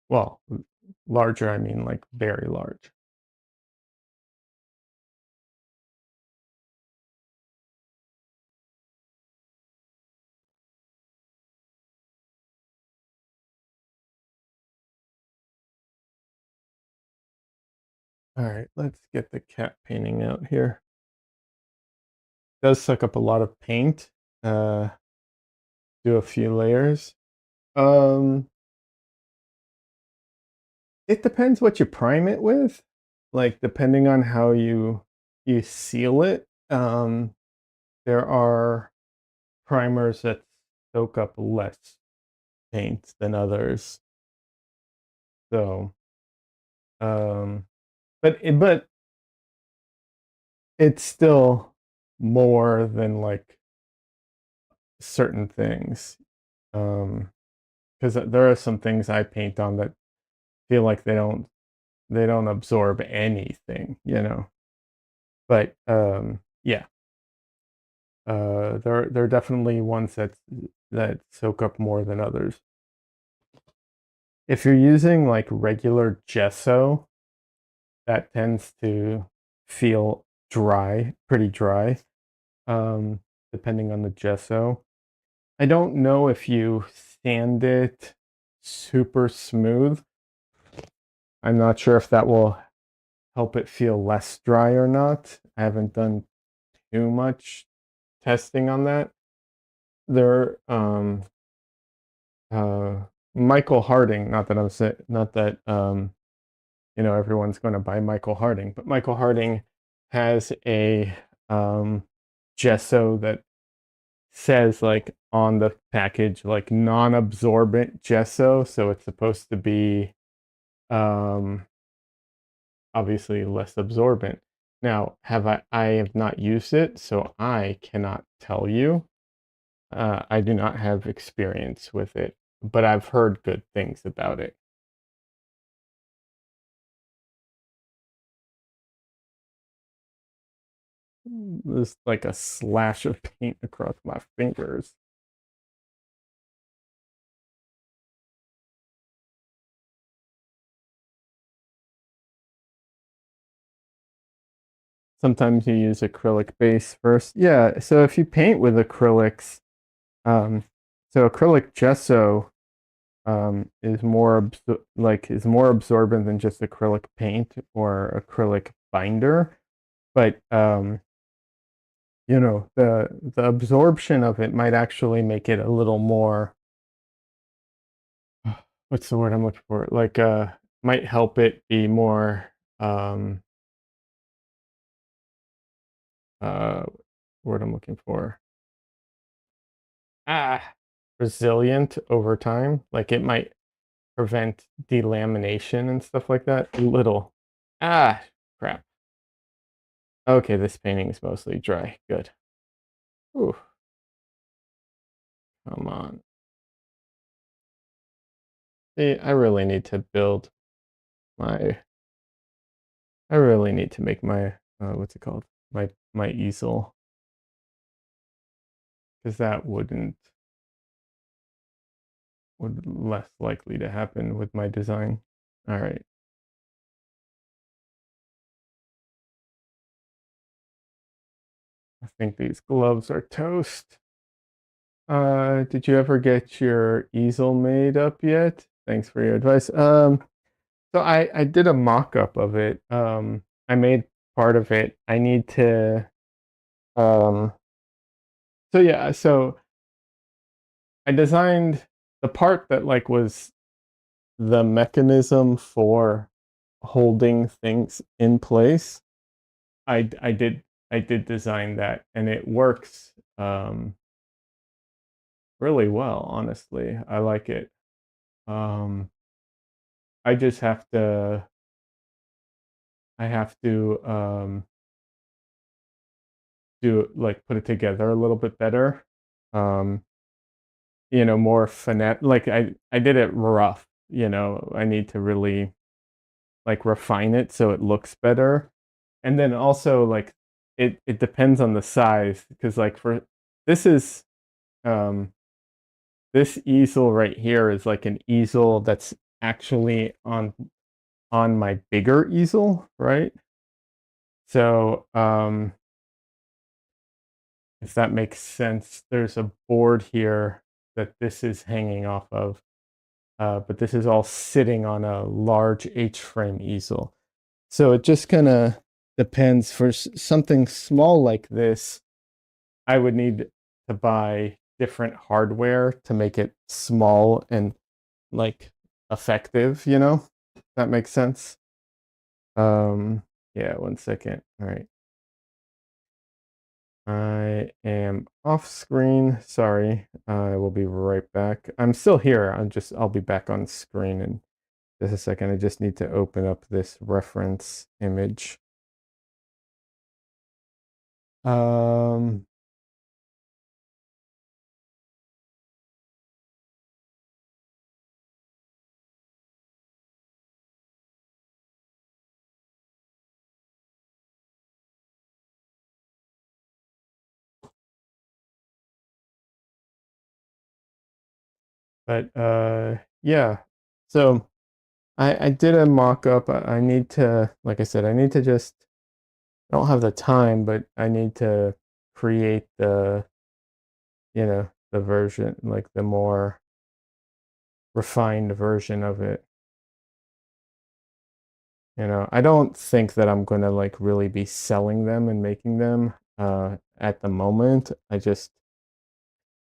A: Well, larger, I mean like very large. All right, let's get the cat painting out here. It does suck up a lot of paint. Uh, do a few layers. Um, it depends what you prime it with. Like depending on how you seal it. There are primers that soak up less paint than others. So Um, but it's still more than like certain things. Because there are some things I paint on that feel like they don't absorb anything, you know. But yeah, there are definitely ones that soak up more than others. If you're using like regular gesso, that tends to feel dry, pretty dry, um, depending on the gesso. I don't know if you sand it super smooth. I'm not sure if that will help it feel less dry or not. I haven't done too much testing on that. There, uh, Michael Harding. Not that I'm saying, not that everyone's going to buy Michael Harding, but Michael Harding has a um, gesso that says like on the package like non-absorbent gesso, so it's supposed to be um, obviously less absorbent. Now, I have not used it, so I cannot tell you. I do not have experience with it, but I've heard good things about it. There's like a slash of paint across my fingers. Sometimes you use acrylic base first. Yeah, so if you paint with acrylics, um, so acrylic gesso is is more absorbent than just acrylic paint or acrylic binder, but the absorption of it might actually make it a little more, what's the word I'm looking for? Like might help it be more um uh word I'm looking for. Ah, resilient over time. Like it might prevent delamination and stuff like that. A little. Ah, crap. Okay, this painting is mostly dry. Good. Ooh, come on. See, my I really need to make my what's it called? My easel, because that would less likely to happen with my design. All right. I think these gloves are toast. Did you ever get your easel made up yet? Thanks for your advice. So I did a mock-up of it. I made part of it. I need to um so yeah, so I designed the part that like was the mechanism for holding things in place. I did design that, and it works really well, honestly. I like it. Um I just have to do like put it together a little bit better. Um more finesse. Like I did it rough, I need to really like refine it so it looks better. And then also like it depends on the size, because like for this is um this easel right here is like an easel that's actually on my bigger easel, right? So if that makes sense, there's a board here that this is hanging off of, but this is all sitting on a large H-frame easel. So it just kind of depends. For something small like this, I would need to buy different hardware to make it small and like effective, That makes sense. Yeah, one second. All right. I am off screen. Sorry. I will be right back. I'm still here. I'll be back on screen Just a second, I just need to open up this reference image. Um, but yeah. So I did a mock-up. I need to, like I said, I need to just, I don't have the time, but I need to create the, the version, like the more refined version of it. I don't think that I'm going to like really be selling them and making them at the moment. I just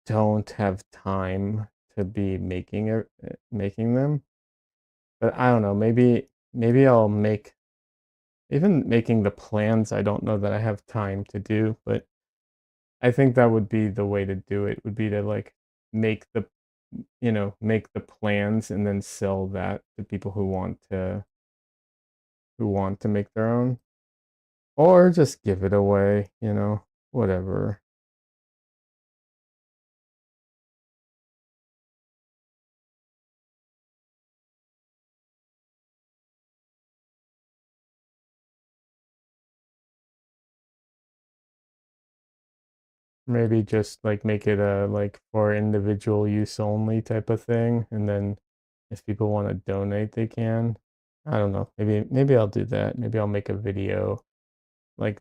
A: don't have time to be making them. But I don't know, maybe I'll make, even making the plans, I don't know that I have time to do, but I think that would be the way to do it, would be to like make the, make the plans and then sell that to people who want to make their own, or just give it away, whatever. Maybe just like make it a like for individual use only type of thing, and then if people want to donate, they can. I don't know. Maybe I'll do that. Maybe I'll make a video, like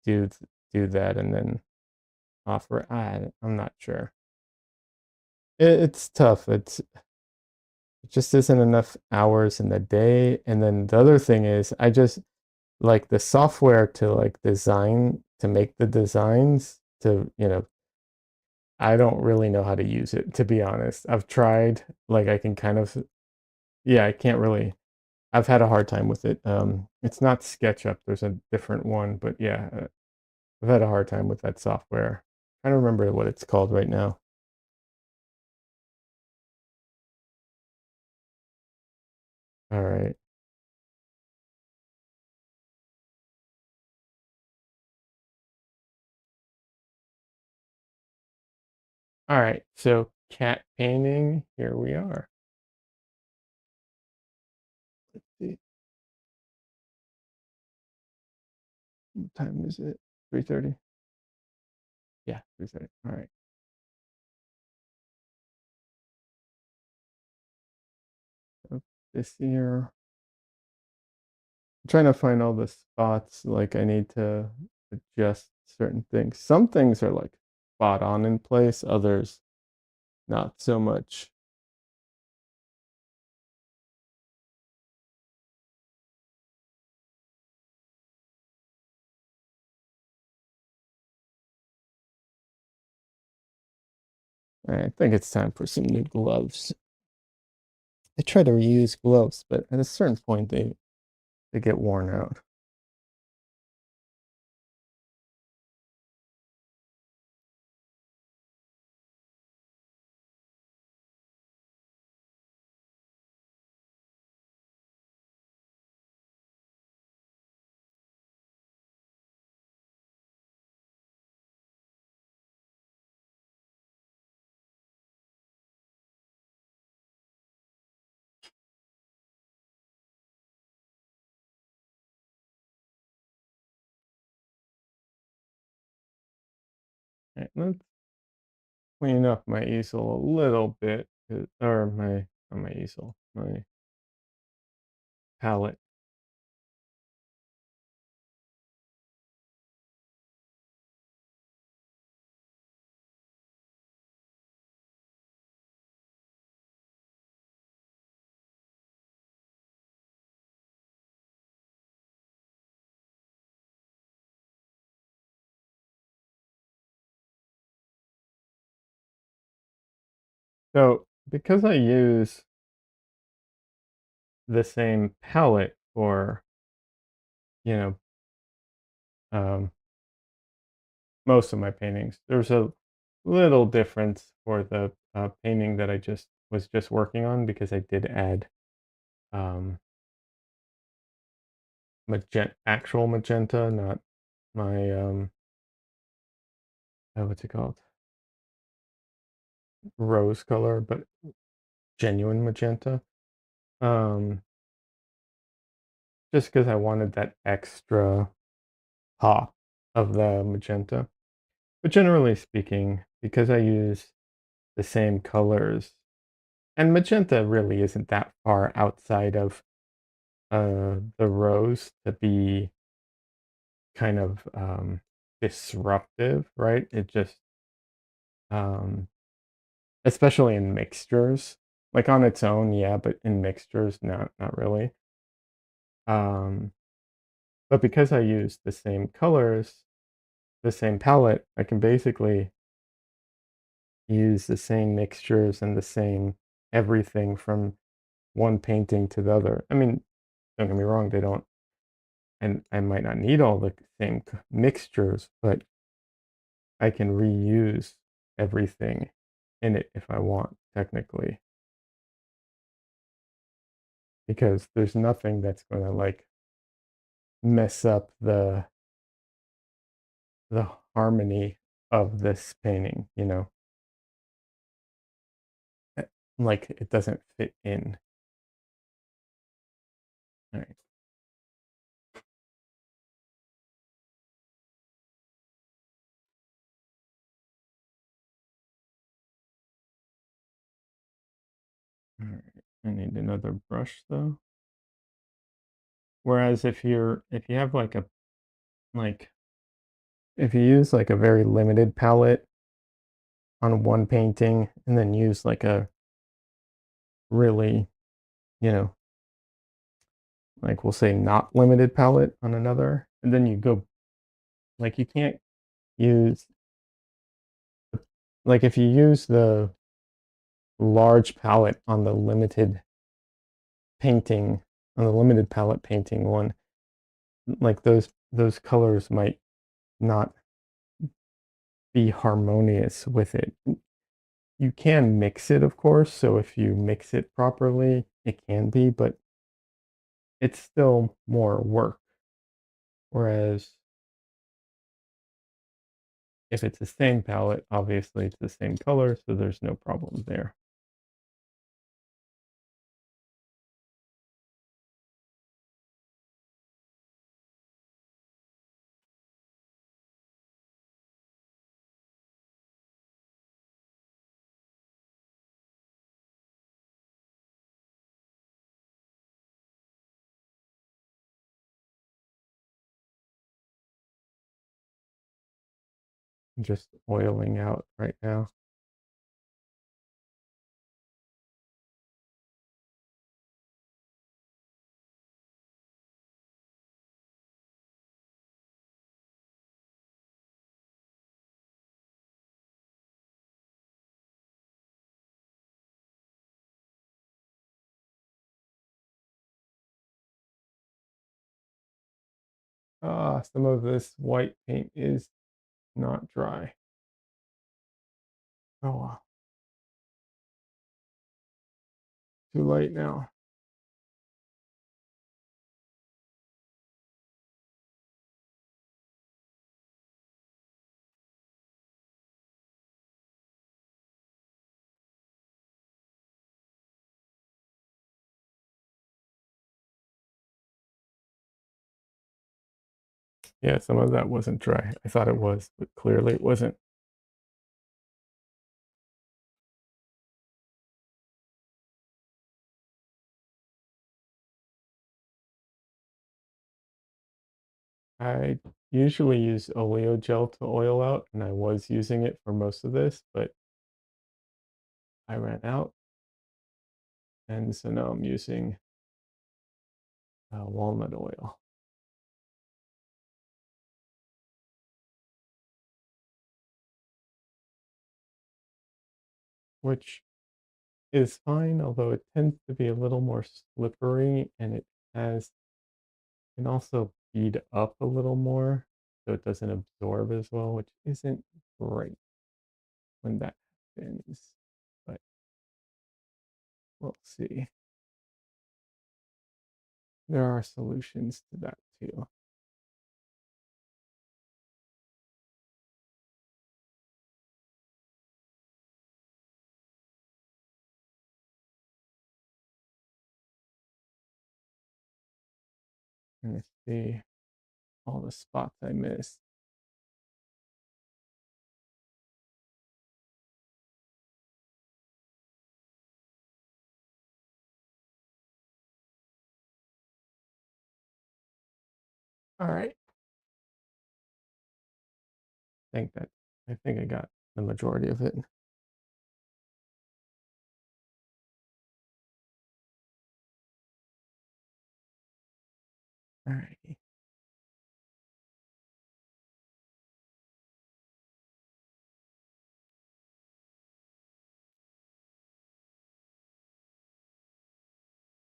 A: do do that, and then offer. I'm not sure. It's tough. It just isn't enough hours in the day. And then the other thing is, I just like the software to like design, to make the designs, to I don't really know how to use it, to be honest. I've tried, like I can kind of, yeah, I can't really. I've had a hard time with it. It's not SketchUp. There's a different one, but yeah, I've had a hard time with that software. I don't remember what it's called right now. All right. All right. So cat painting, here we are. Let's see. What time is it? 3:30? Yeah, 3:30. All right. So this here. I'm trying to find all the spots like I need to adjust certain things. Some things are like spot on in place, others not so much. I think it's time for some new gloves. I try to reuse gloves, but at a certain point they get worn out. All right, let's clean up my easel a little bit, or my not my easel, my palette. So because I use the same palette for, you know, um, most of my paintings, there's a little difference for the painting that I just was just working on, because I did add um, actual magenta, not my what's it called? Rose color, but genuine magenta. Um, just because I wanted that extra pop of the magenta. But generally speaking, because I use the same colors, and magenta really isn't that far outside of the rose to be kind of disruptive, right? It just um, especially in mixtures, like on its own, yeah, but in mixtures, not really. Um, but because I use the same colors, the same palette, I can basically use the same mixtures and the same everything from one painting to the other. I mean, don't get me wrong, they don't, and I might not need all the same mixtures, but I can reuse everything in it if I want, technically, because there's nothing that's going to like mess up the harmony of this painting, you know? Eh, like it doesn't fit in. All right. All right. I need another brush though. Whereas if you have like a like if you use like a very limited palette on one painting and then use like a really, you know, like we'll say not limited palette on another, and then you go like you can't use like if you use the large palette on the limited painting on the limited palette painting one, like those colors might not be harmonious with it. You can mix it, of course, so if you mix it properly, it can be, but it's still more work. Whereas if it's the same palette, obviously it's the same color, so there's no problem there. I'm just oiling out right now. Ah, some of this white paint is not dry. Oh wow, too late now. Yeah, some of that wasn't dry. I thought it was, but clearly it wasn't. I usually use oleo gel to oil out, and I was using it for most of this, but I ran out, and so now I'm using walnut oil, which is fine, although it tends to be a little more slippery, and it has can also bead up a little more, so it doesn't absorb as well, which isn't great when that happens, but we'll see. there are solutions to that too. Let me see all the spots I missed. All right. think that I think I got the majority of it. All right.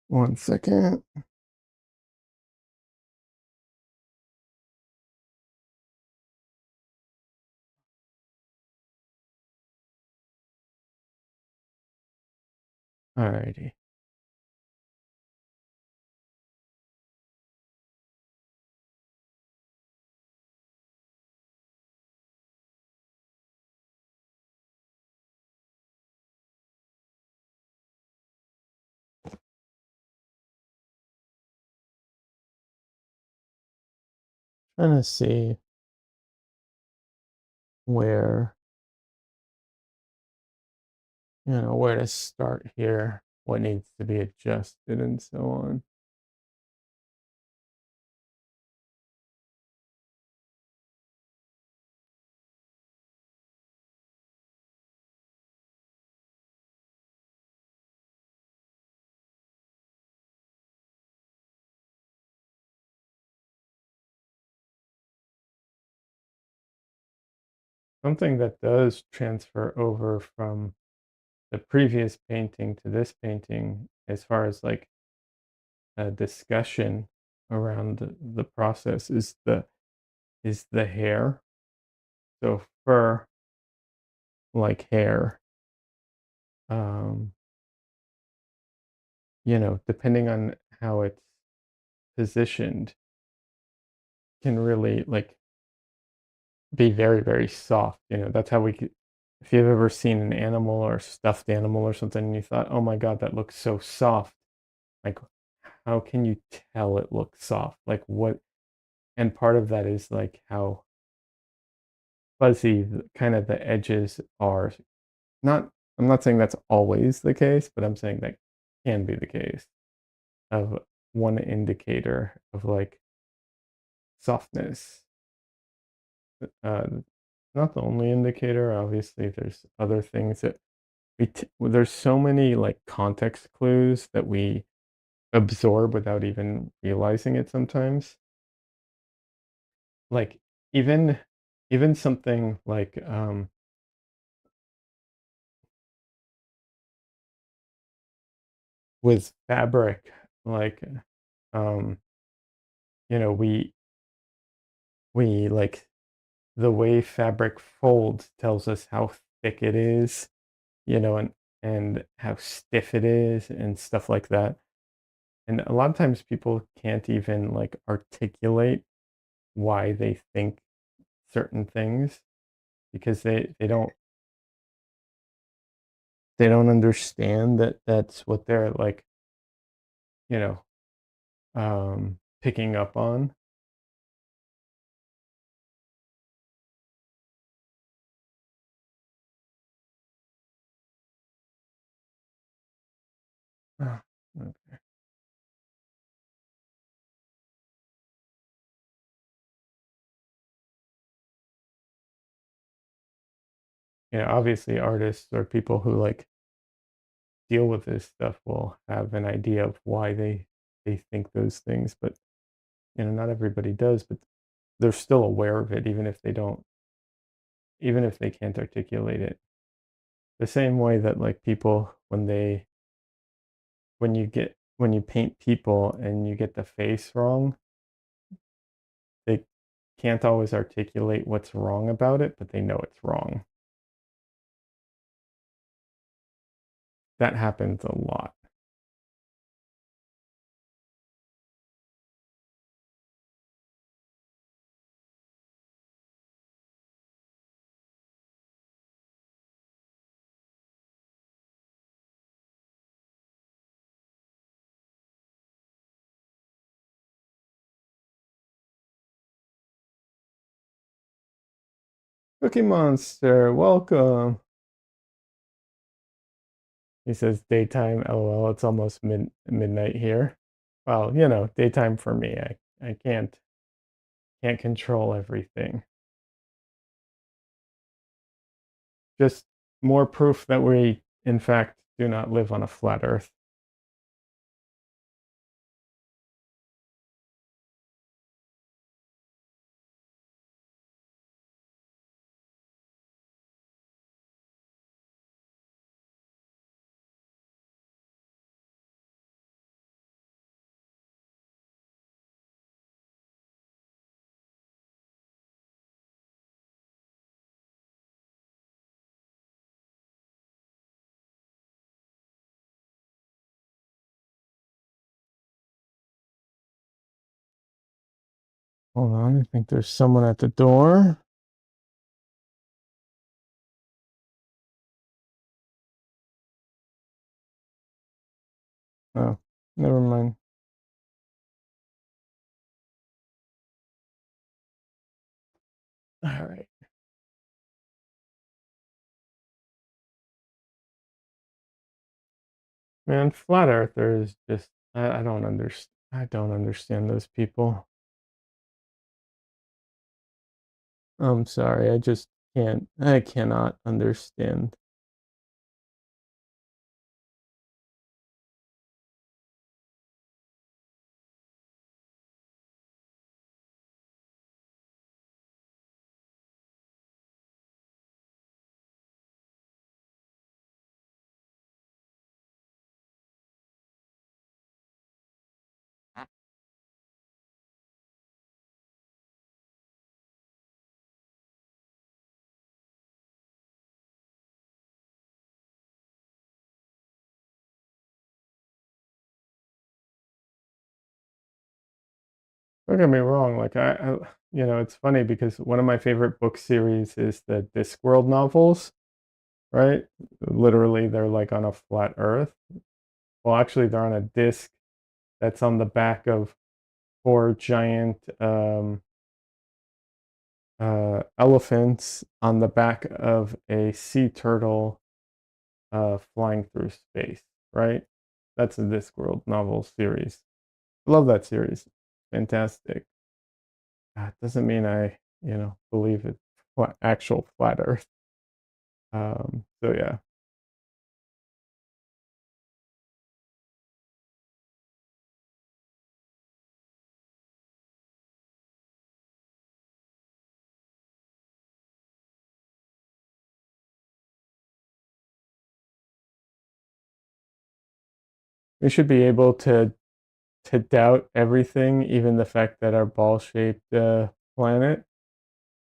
A: One second. All righty. Trying to see where, where to start here, what needs to be adjusted and so on. Something that does transfer over from the previous painting to this painting, as far as like a discussion around the process, is the hair. So fur, like hair, um, depending on how it's positioned, can really like be very, very soft. That's how we could, if you've ever seen an animal or stuffed animal or something and you thought, oh my God, that looks so soft. Like, how can you tell it looks soft? Like, what? And part of that is like how fuzzy kind of the edges are. Not, I'm not saying that's always the case, but I'm saying that can be the case of one indicator of like softness. Uh, not the only indicator. Obviously, there's other things that there's so many like context clues that we absorb without even realizing it sometimes. Like even even something like with fabric, like um we like the way fabric folds tells us how thick it is, and how stiff it is and stuff like that. And a lot of times people can't even like articulate why they think certain things because they don't understand that that's what they're like, you know, picking up on. Ah, okay. Obviously artists or people who like deal with this stuff will have an idea of why they think those things, but not everybody does, but they're still aware of it even if they can't articulate it. The same way that like people when you paint people and you get the face wrong, they can't always articulate what's wrong about it, but they know it's wrong. That happens a lot. Cookie Monster, welcome. He says daytime, LOL. It's almost midnight here. Well, daytime for me. I can't control everything. Just more proof that we, in fact, do not live on a flat Earth. Hold on, I think there's someone at the door. Oh, never mind. All right. Man, flat earthers just I don't understand. I don't understand those people. I'm sorry, I just can't. I cannot understand. Don't get me wrong. Like it's funny because one of my favorite book series is the Discworld novels, right? Literally, they're like on a flat Earth. Well, actually, they're on a disc that's on the back of four giant elephants on the back of a sea turtle flying through space, right? That's a Discworld novel series. I love that series. Fantastic. Doesn't mean I, believe it's actual flat Earth. So yeah, we should be able to doubt everything, even the fact that our ball-shaped planet.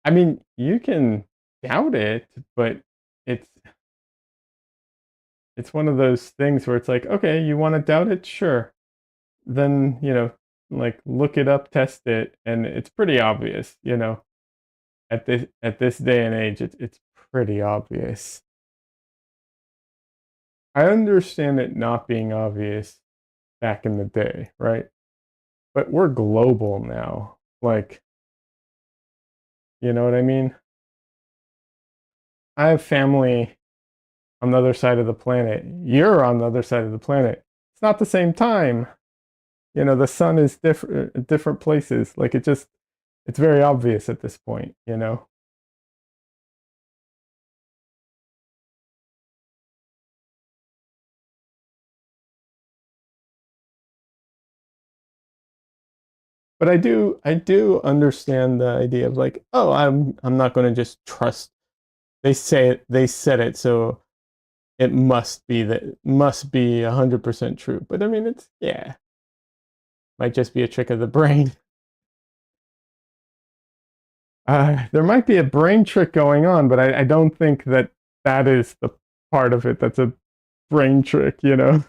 A: I mean, you can doubt it, but it's it's one of those things where it's like, okay, you want to doubt it, sure. Then like look it up, test it, and it's pretty obvious. At this day and age, it's pretty obvious. I understand it not being obvious back in the day, right? But we're global now. Like, you know what I mean? I have family on the other side of the planet. You're on the other side of the planet. It's not the same time. The sun is different places. Like it's very obvious at this point. But I do understand the idea of like, oh, I'm not going to just trust. They said it, so it must be 100% true. But I mean, it's yeah, might just be a trick of the brain. There might be a brain trick going on, but I don't think that is the part of it that's a brain trick. Yeah.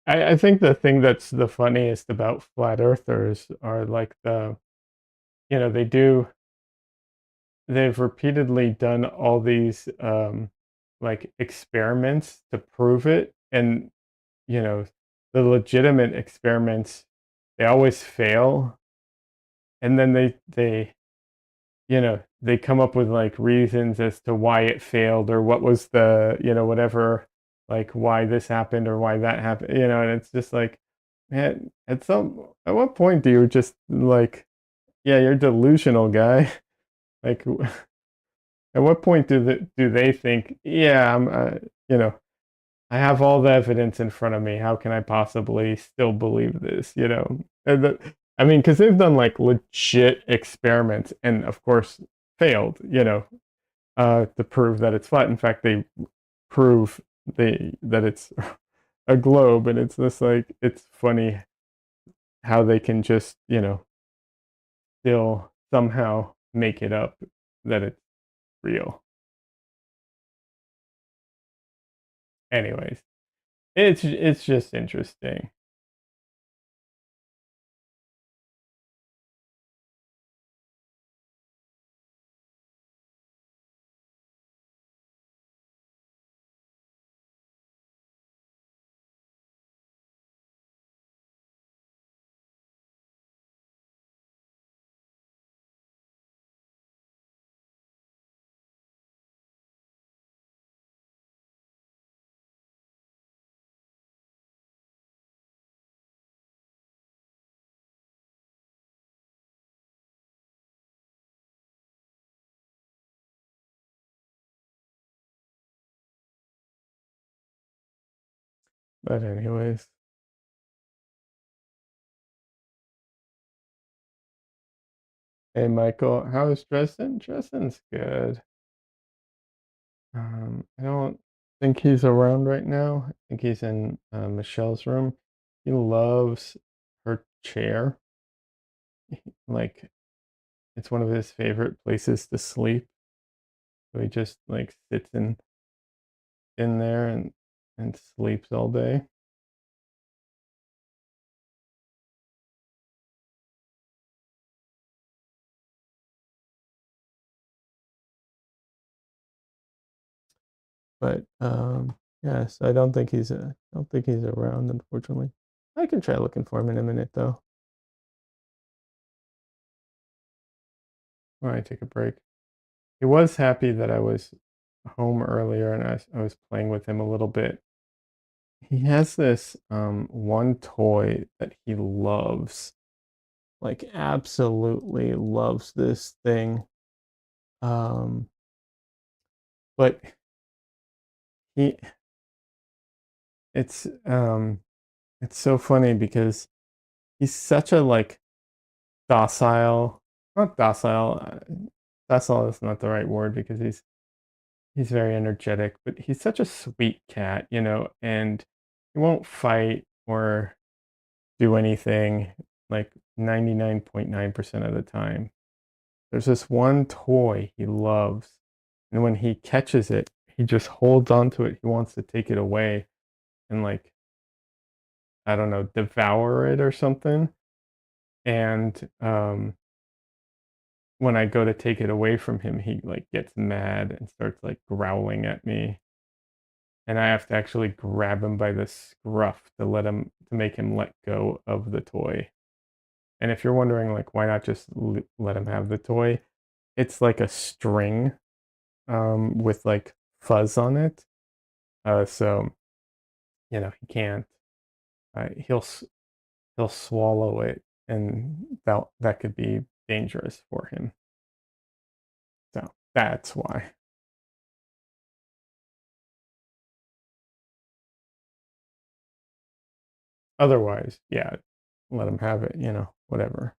A: I think the thing that's the funniest about flat earthers are like you know, they've repeatedly done all these like experiments to prove it. And, you know, the legitimate experiments, they always fail. And then they you know, they come up with like reasons as to why it failed or what was the, you know, whatever, like why this happened or why that happened, you know. And it's just like, man, at what point do you just like, yeah, you're delusional, guy. Like, at what point do they think, yeah, you know, I have all the evidence in front of me. How can I possibly still believe this? You know, I mean, because they've done like legit experiments and, of course, failed. You know, to prove that it's flat. In fact, they prove that it's a globe, and it's just like it's funny how they can just, you know, still somehow make it up that it's real. Anyways, it's just interesting. But anyways, hey Michael, how is Dresden? Dresden's good. I don't think he's around right now. I think he's in Michelle's room. He loves her chair. Like it's one of his favorite places to sleep. So he just like sits in there and sleeps all day. But yes, I don't think he's around, unfortunately. I can try looking for him in a minute though. When I take a break. He was happy that I was home earlier and I was playing with him a little bit. He has this one toy that he loves, like absolutely loves this thing. Um, but he it's um it's so funny because he's such a like docile, not docile, docile is not the right word because he's very energetic, but he's such a sweet cat, you know, and he won't fight or do anything like 99.9% of the time. There's this one toy he loves, and when he catches it, he just holds on to it. He wants to take it away and like, I don't know, devour it or something. And when I go to take it away from him, he like gets mad and starts like growling at me. And I have to actually grab him by the scruff to make him let go of the toy. And if you're wondering like why not just let him have the toy, it's like a string with like fuzz on it. So you know he can't. He'll swallow it, and that could be dangerous for him. So that's why. Otherwise, yeah, let him have it. You know, whatever.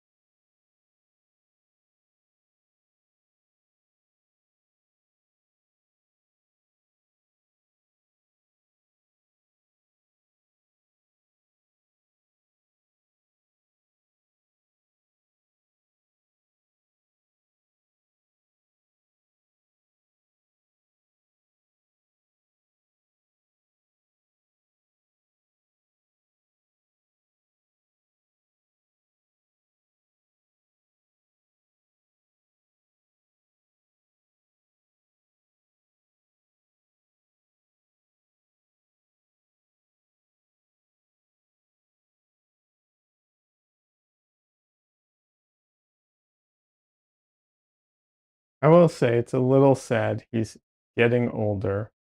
A: I will say it's a little sad. He's getting older,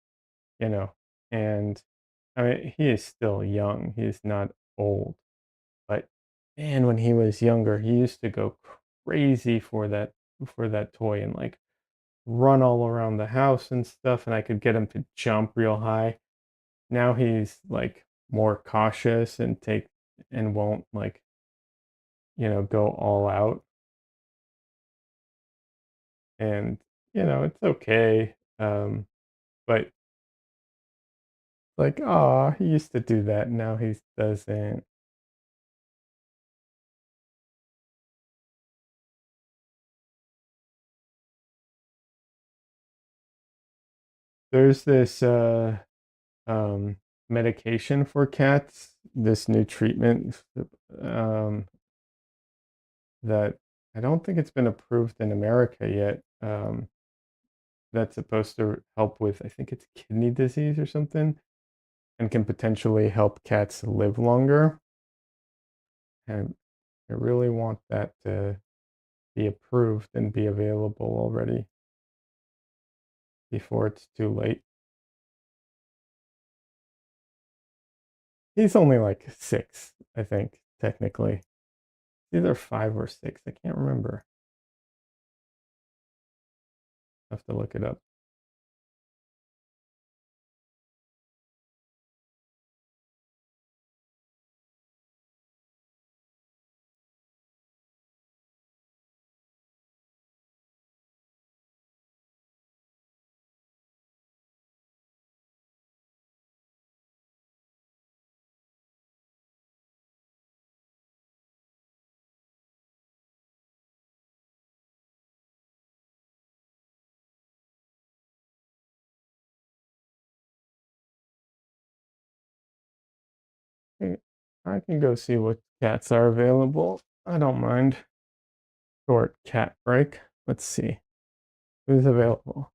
A: you know, and I mean, he is still young. He is not old, but man, when he was younger, he used to go crazy for that toy and like run all around the house and stuff, and I could get him to jump real high. Now he's like more cautious and won't like, go all out. And it's okay. But like, oh, he used to do that. Now he doesn't. There's this um medication for cats, this new treatment um that I don't think it's been approved in America yet. That's supposed to help with, I think it's kidney disease or something, and can potentially help cats live longer. And I really want that to be approved and be available already before it's too late. He's only like 6, I think, technically. Either 5 or 6. I can't remember. I have to look it up. I can go see what cats are available. I don't mind. Short cat break. Let's see who's available.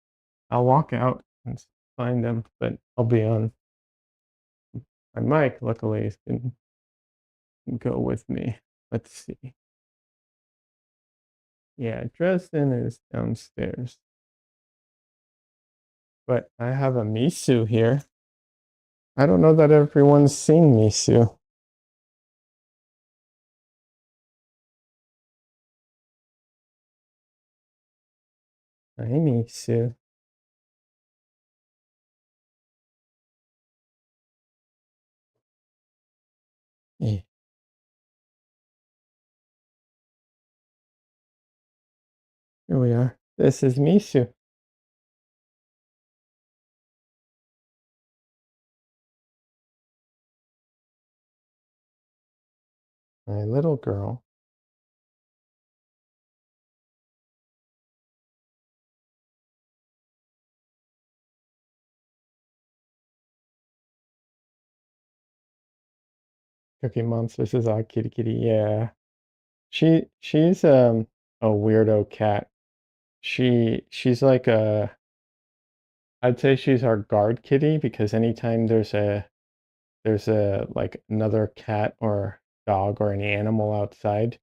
A: I'll walk out and find them, but I'll be on my mic. Luckily, can go with me. Let's see. Yeah, Dresden is downstairs. But I have a Misu here. I don't know that everyone's seen Misu. Hi, Misu. Yeah, here we are. This is Misu, my little girl. Cookie Monster. This is our kitty kitty. Yeah. She's a weirdo cat. She's like I'd say she's our guard kitty because anytime there's a like another cat or dog or any animal outside,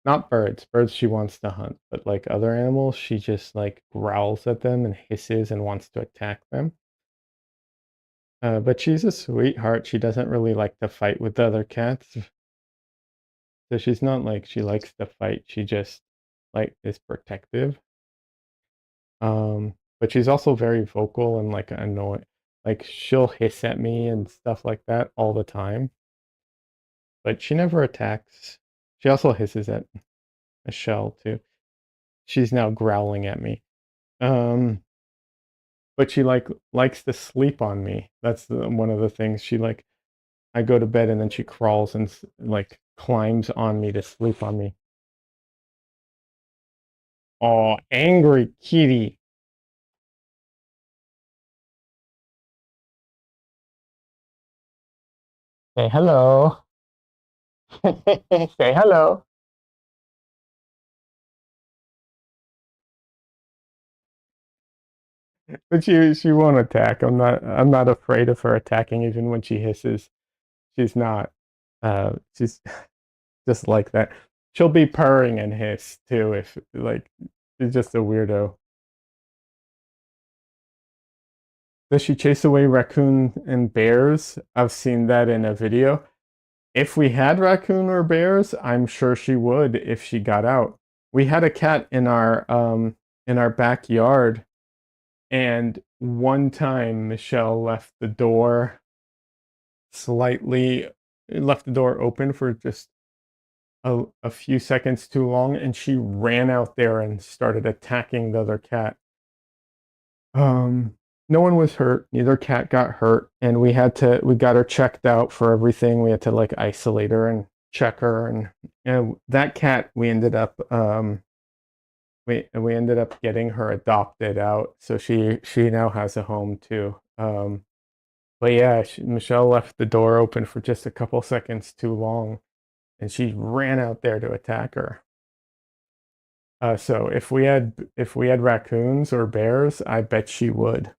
A: not birds. Birds she wants to hunt, but like other animals, she just like growls at them and hisses and wants to attack them. But she's a sweetheart. She doesn't really like to fight with the other cats. So she's not like she likes to fight. She just like is protective. But she's also very vocal and like annoying. Like she'll hiss at me and stuff like that all the time. But she never attacks. She also hisses at Michelle too. She's now growling at me. Um, but she like likes to sleep on me. That's one of the things she like. I go to bed and then she crawls and like climbs on me to sleep on me. Oh, angry kitty. Say hello. Say hello. But she won't attack. I'm not afraid of her attacking even when she hisses. She's not. She's just like that. She'll be purring and hiss too if like She's just a weirdo. Does she chase away raccoon and bears? I've seen that in a video. If we had raccoon or bears, I'm sure she would if she got out. We had a cat in our backyard, and one time Michelle slightly left the door open for just a few seconds too long, and she ran out there and started attacking the other cat. Um, no one was hurt. Neither cat got hurt, and we got her checked out for everything. We had to like isolate her and check her, and that cat we ended up getting her adopted out, so she now has a home too. But yeah, Michelle left the door open for just a couple seconds too long, and she ran out there to attack her. So if we had raccoons or bears, I bet she would.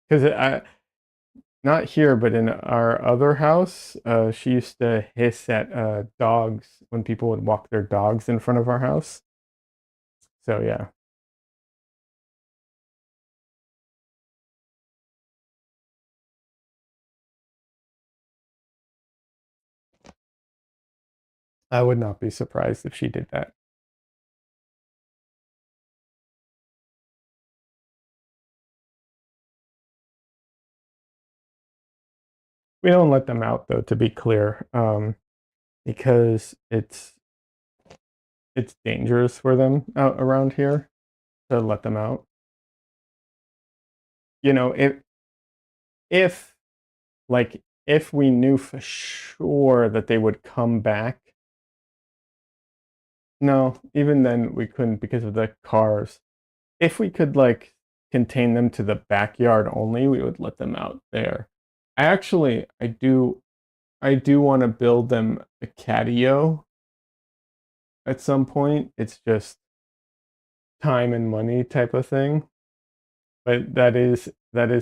A: Because I not here, but in our other house, she used to hiss at dogs when people would walk their dogs in front of our house. So yeah, I would not be surprised if she did that. We don't let them out though, to be clear, because it's dangerous for them out around here to let them out. You know, if if we knew for sure that they would come back, no, even then we couldn't because of the cars. If we could like contain them to the backyard only, we would let them out there. I do want to build them a catio at some point. It's just time and money type of thing. But that is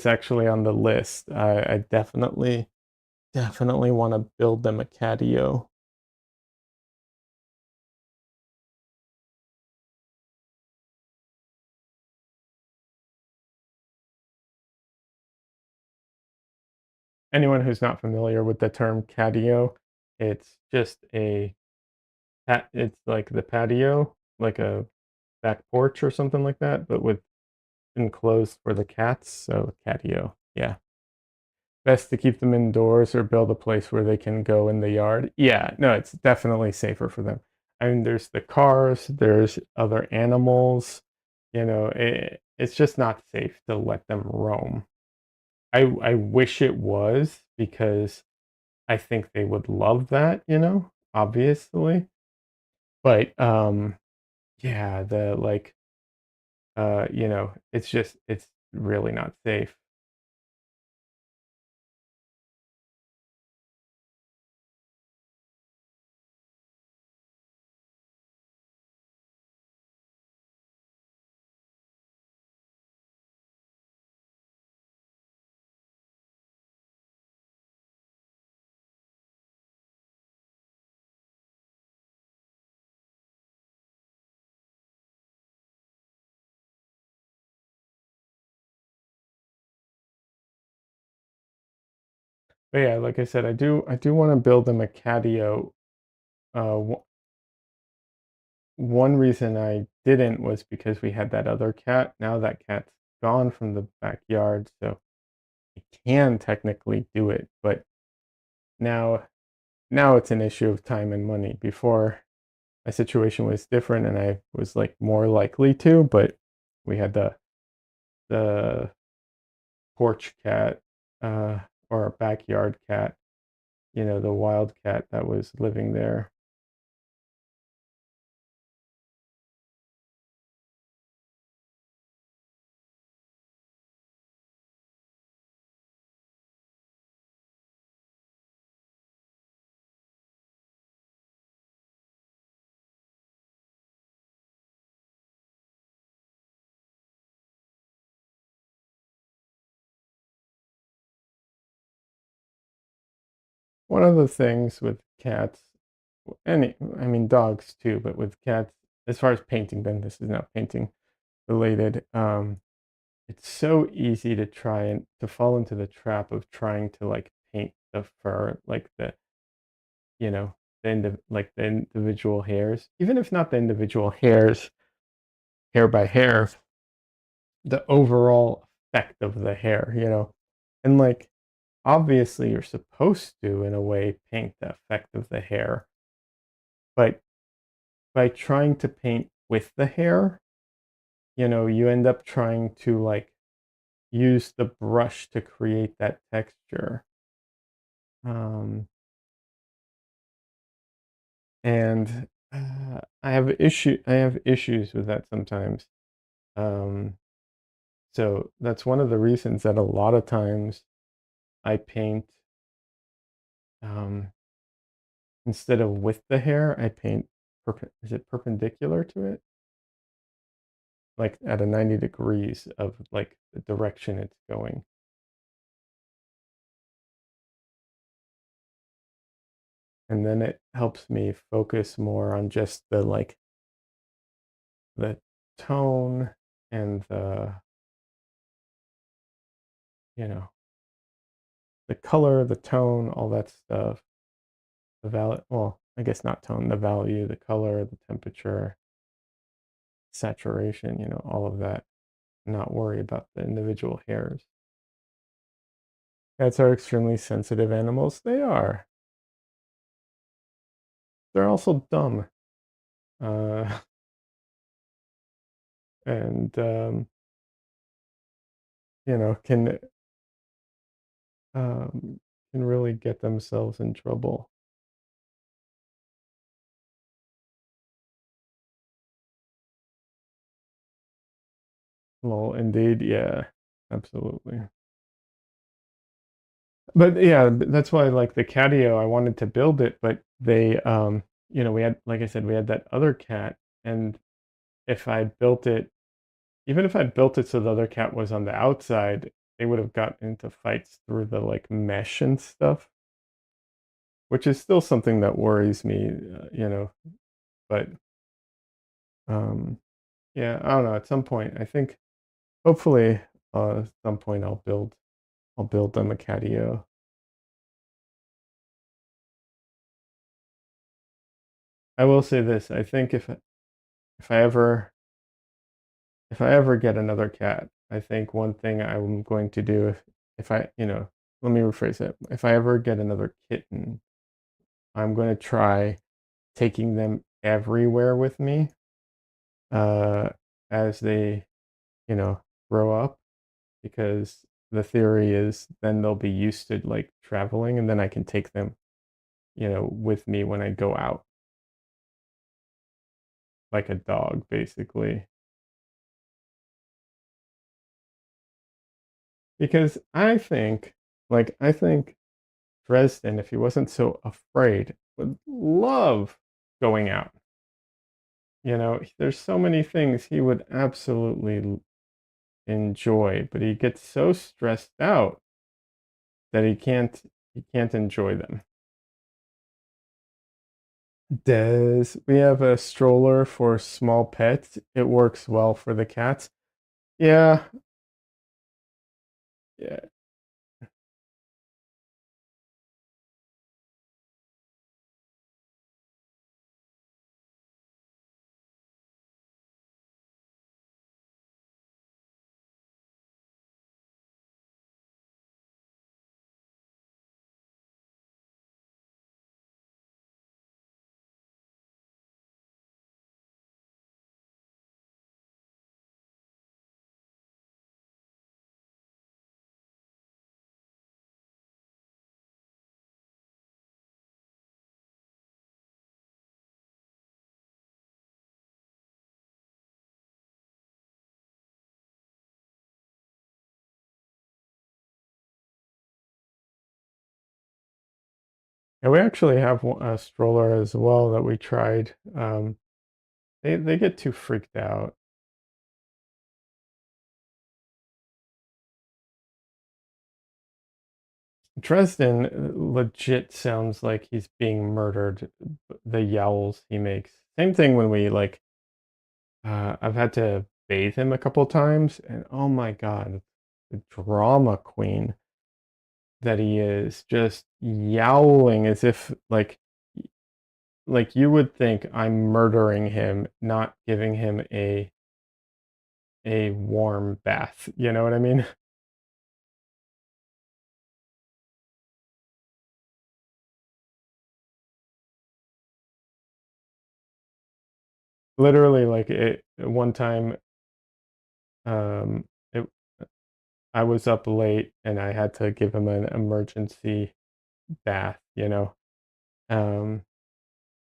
A: actually on the list. I definitely want to build them a catio. Anyone who's not familiar with the term catio, it's just it's like the patio, like a back porch or something like that, but with enclosed for the cats. So catio, yeah. Best to keep them indoors or build a place where they can go in the yard. Yeah, no, it's definitely safer for them. I mean, there's the cars, there's other animals. It's just not safe to let them roam. I wish it was because I think they would love that, obviously. But yeah, the like it's really not safe. But yeah, like I said, I do want to build them a catio. Uh, One reason I didn't was because we had that other cat. Now that cat's gone from the backyard, so I can technically do it, but now now it's an issue of time and money. Before my situation was different and I was like more likely to, but we had the porch cat or a backyard cat, the wild cat that was living there. One of the things with cats, I mean dogs too, but with cats, as far as painting them, this is not painting. related. It's so easy to try and to fall into the trap of trying to like paint the fur, like you know, the individual hairs, even if not the individual hairs, hair by hair, the overall effect of the hair, and like obviously you're supposed to, in a way, paint the effect of the hair, but by trying to paint with the hair, you end up trying to like use the brush to create that texture. Um, and I have issues with that sometimes. Um, so that's one of the reasons that a lot of times I paint, um, instead of with the hair, I paint is it perpendicular to it? Like at a 90 degrees of like the direction it's going. And then it helps me focus more on just the tone and you know, the color, the tone, all that stuff. The value, well, I guess not tone, the value, the color, the temperature, saturation, all of that. Not worry about the individual hairs. Cats are extremely sensitive animals. They are. They're also dumb. Uh, and you know, um, can really get themselves in trouble. Well, indeed, yeah, absolutely. But yeah, that's why like the catio, I wanted to build it, but we had, like I said, we had that other cat, and if I built it, even if I built it so the other cat was on the outside, they would have gotten into fights through the like mesh and stuff, which is still something that worries me, but um, yeah, I don't know. At some point, I think hopefully, at some point I'll build them a catio. I will say this: I think if I ever if I ever get another cat, I think one thing I'm going to do, if I, let me rephrase it. If I ever get another kitten, I'm going to try taking them everywhere with me, uh, as they, you know, grow up, because the theory is then they'll be used to like traveling, and then I can take them, with me when I go out, like a dog, basically. Because I think Dresden, if he wasn't so afraid, would love going out. There's so many things he would absolutely enjoy, but he gets so stressed out that he can't enjoy them. We have a stroller for small pets. It works well for the cats. Yeah, yeah. And we actually have a stroller as well that we tried. They get too freaked out. Dresden legit sounds like he's being murdered. The yowls he makes. Same thing when we like. I've had to bathe him a couple times, and oh my god, the drama queen that he is, just yowling as if like you would think I'm murdering him, not giving him a warm bath, you know what I mean? Literally, like, it one time, it I was up late and I had to give him an emergency bath, you know? Um,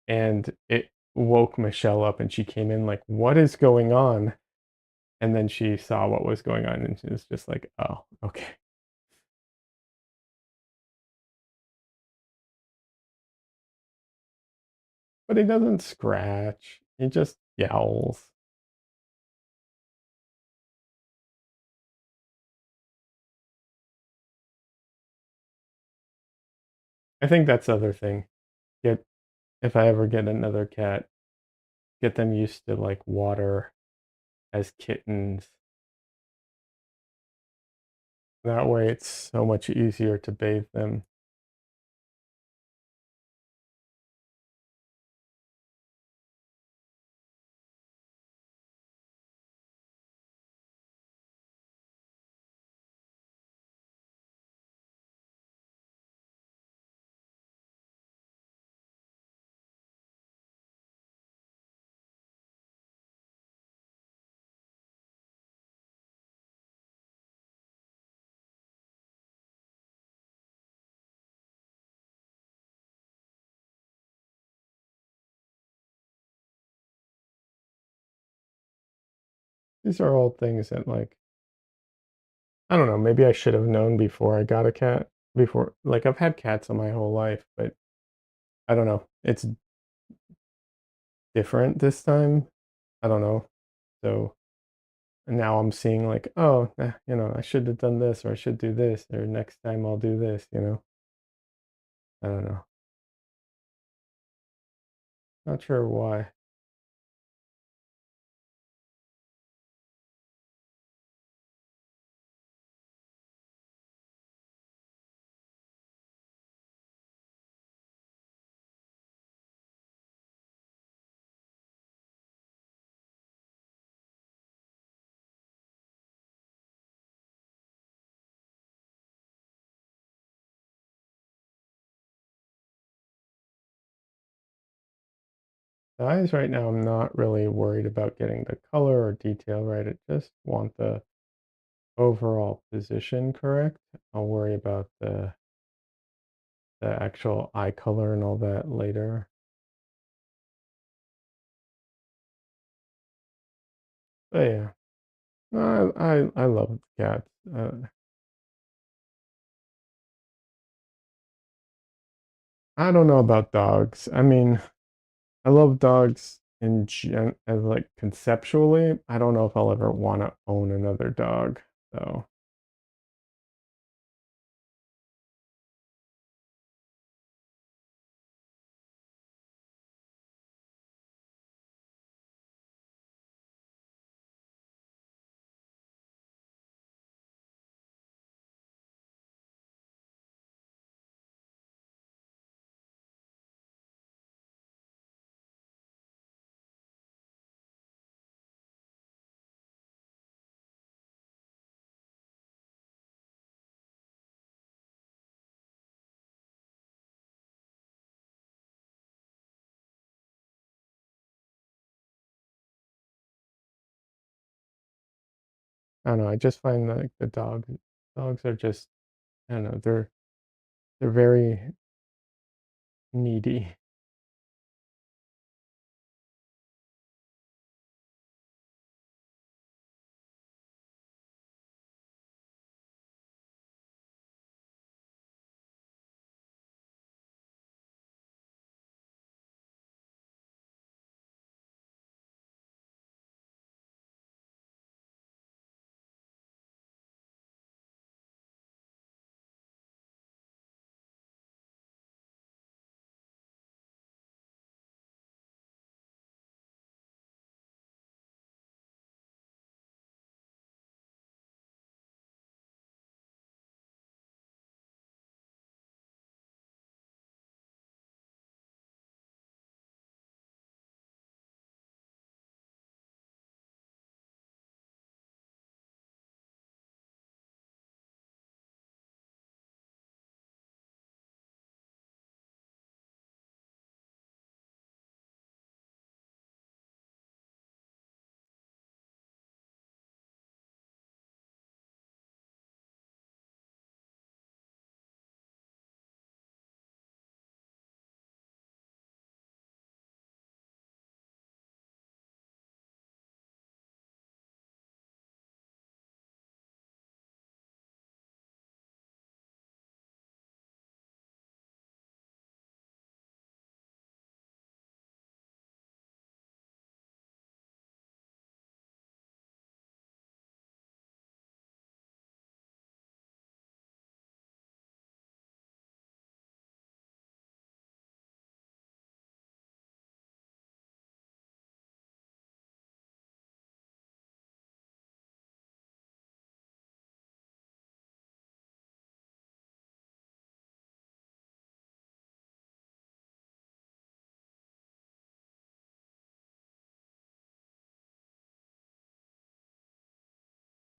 A: and it woke Michelle up and she came in like, "What is going on?" And then she saw what was going on and she was just like, "Oh, okay." But he doesn't scratch. He just yowls. I think that's the other thing. Get If I ever get another cat, get them used to like water as kittens. That way it's so much easier to bathe them. These are all things that like I don't know, maybe I should have known before I got a cat. Before like I've had cats all my whole life, but I don't know. It's different this time. I don't know. So now I'm seeing like, oh, I should have done this or I should do this or next time I'll do this, you know. I don't know. Not sure why. The eyes right now, I'm not really worried about getting the color or detail right. I just want the overall position correct. I'll worry about the actual eye color and all that later. But yeah, no, I love cats. I don't know about dogs. I mean, I love dogs as like conceptually. I don't know if I'll ever want to own another dog. So I don't know. I just find like the dogs are just I don't know. They're very needy.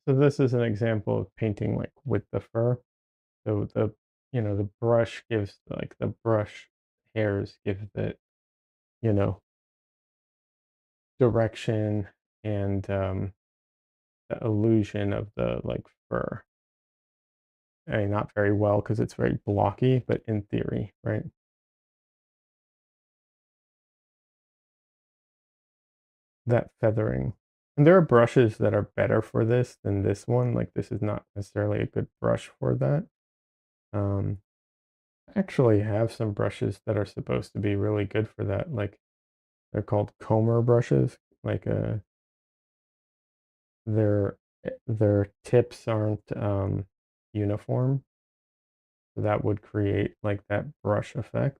A: So this is an example of painting like with the fur. So the brush gives like the brush hairs give the, you know, direction and the illusion of the like fur. I mean, not very well because it's very blocky, but in theory, right? That feathering. And there are brushes that are better for this than this one. Like this is not necessarily a good brush for that. Um, I actually have some brushes that are supposed to be really good for that. Like they're called comber brushes. Like their their tips aren't uniform. So that would create like that brush effect.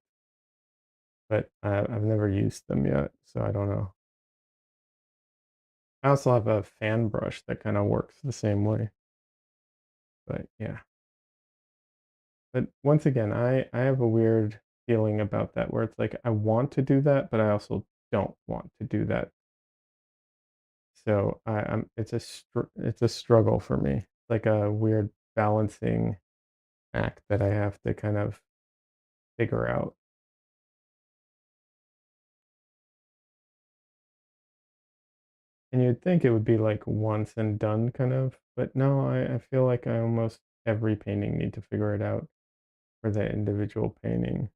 A: But I've never used them yet, so I don't know. I also have a fan brush that kind of works the same way. But yeah. But once again, I have a weird feeling about that where it's like I want to do that, but I also don't want to do that. So I'm it's a struggle for me. Like a weird balancing act that I have to kind of figure out. And you'd think it would be like once and done kind of, but no, I feel like I almost every painting need to figure it out for the individual painting.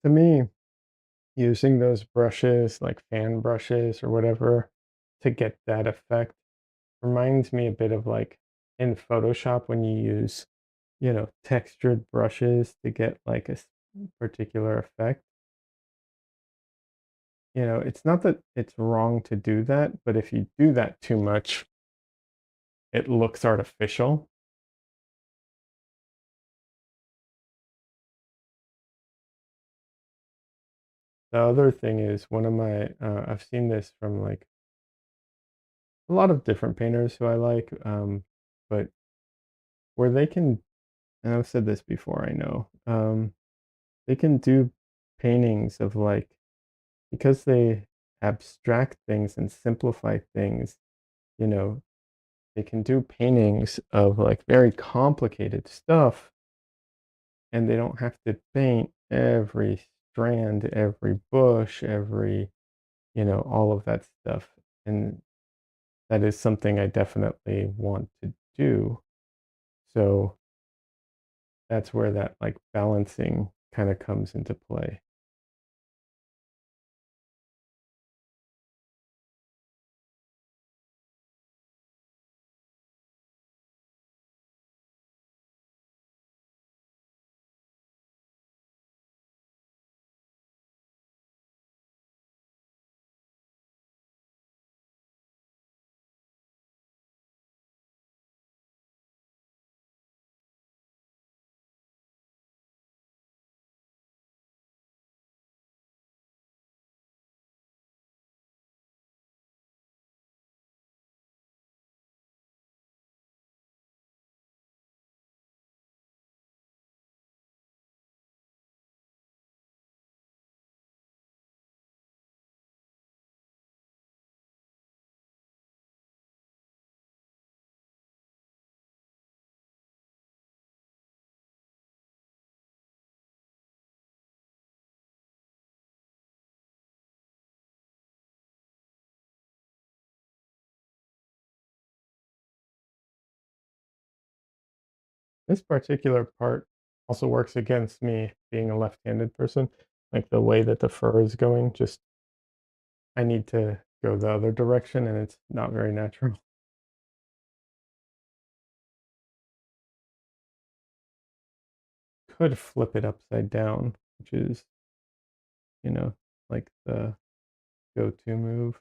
A: To me, using those brushes, like fan brushes or whatever, to get that effect reminds me a bit of like in Photoshop when you use, textured brushes to get like a particular effect. It's not that it's wrong to do that, but if you do that too much, it looks artificial. The other thing is one of my, I've seen this from like a lot of different painters who I like, but where they can, and I've said this before, I know, they can do paintings of like, because they abstract things and simplify things, you know, they can do paintings of like very complicated stuff and they don't have to paint every strand, every bush, every, all of that stuff. And that is something I definitely want to do. So that's where that like balancing kind of comes into play. This particular part also works against me being a left-handed person. Like the way that the fur is going, just I need to go the other direction and it's not very natural. Could flip it upside down, which is, you know, like the go-to move.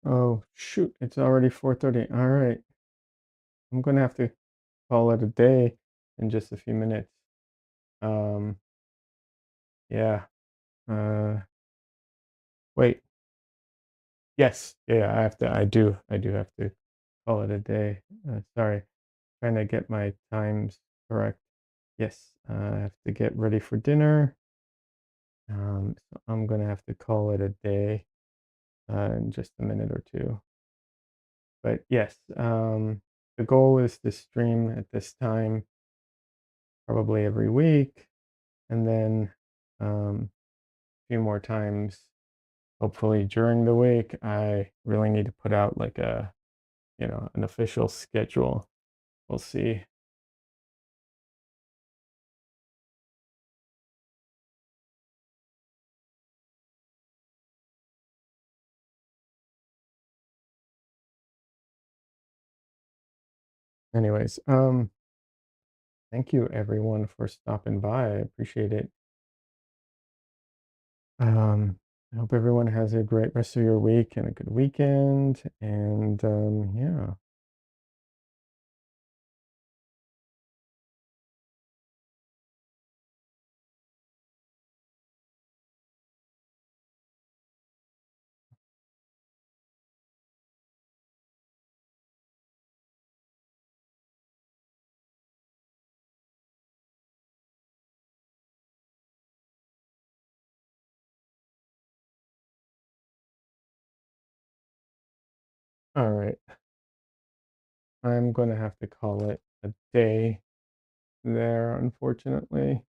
A: Oh, shoot, it's already 4:30. All right. I'm gonna have to call it a day in just a few minutes. Um, yeah. Uh, wait. Yes. Yeah, I do have to call it a day. Sorry. Trying to get my times correct. Yes, I have to get ready for dinner. So I'm gonna have to call it a day in just a minute or two. But yes, the goal is to stream at this time probably every week, and then a few more times, hopefully during the week. I really need to put out like an official schedule. We'll see. Anyways, thank you everyone for stopping by. I appreciate it. I hope everyone has a great rest of your week and a good weekend. And yeah. All right. I'm going to have to call it a day there, unfortunately.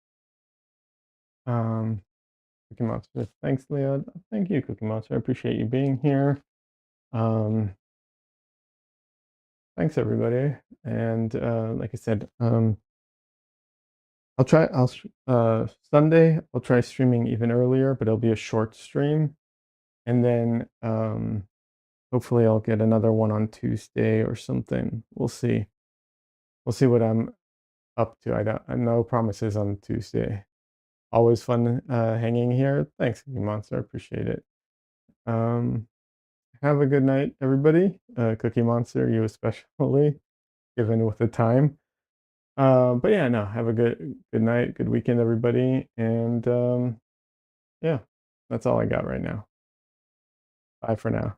A: Um, Cookie Monster. Thanks, Leah. Thank you, Cookie Monster. I appreciate you being here. Um, Thanks, everybody. And like I said, Sunday, I'll try streaming even earlier, but it'll be a short stream. And then hopefully I'll get another one on Tuesday or something. We'll see. We'll see what I'm up to. No promises on Tuesday. Always fun hanging here. Thanks, Cookie Monster. I appreciate it. Um, have a good night, everybody. Cookie Monster, you especially, given with the time. But yeah, no, have a good night, good weekend, everybody. And yeah, that's all I got right now. Bye for now.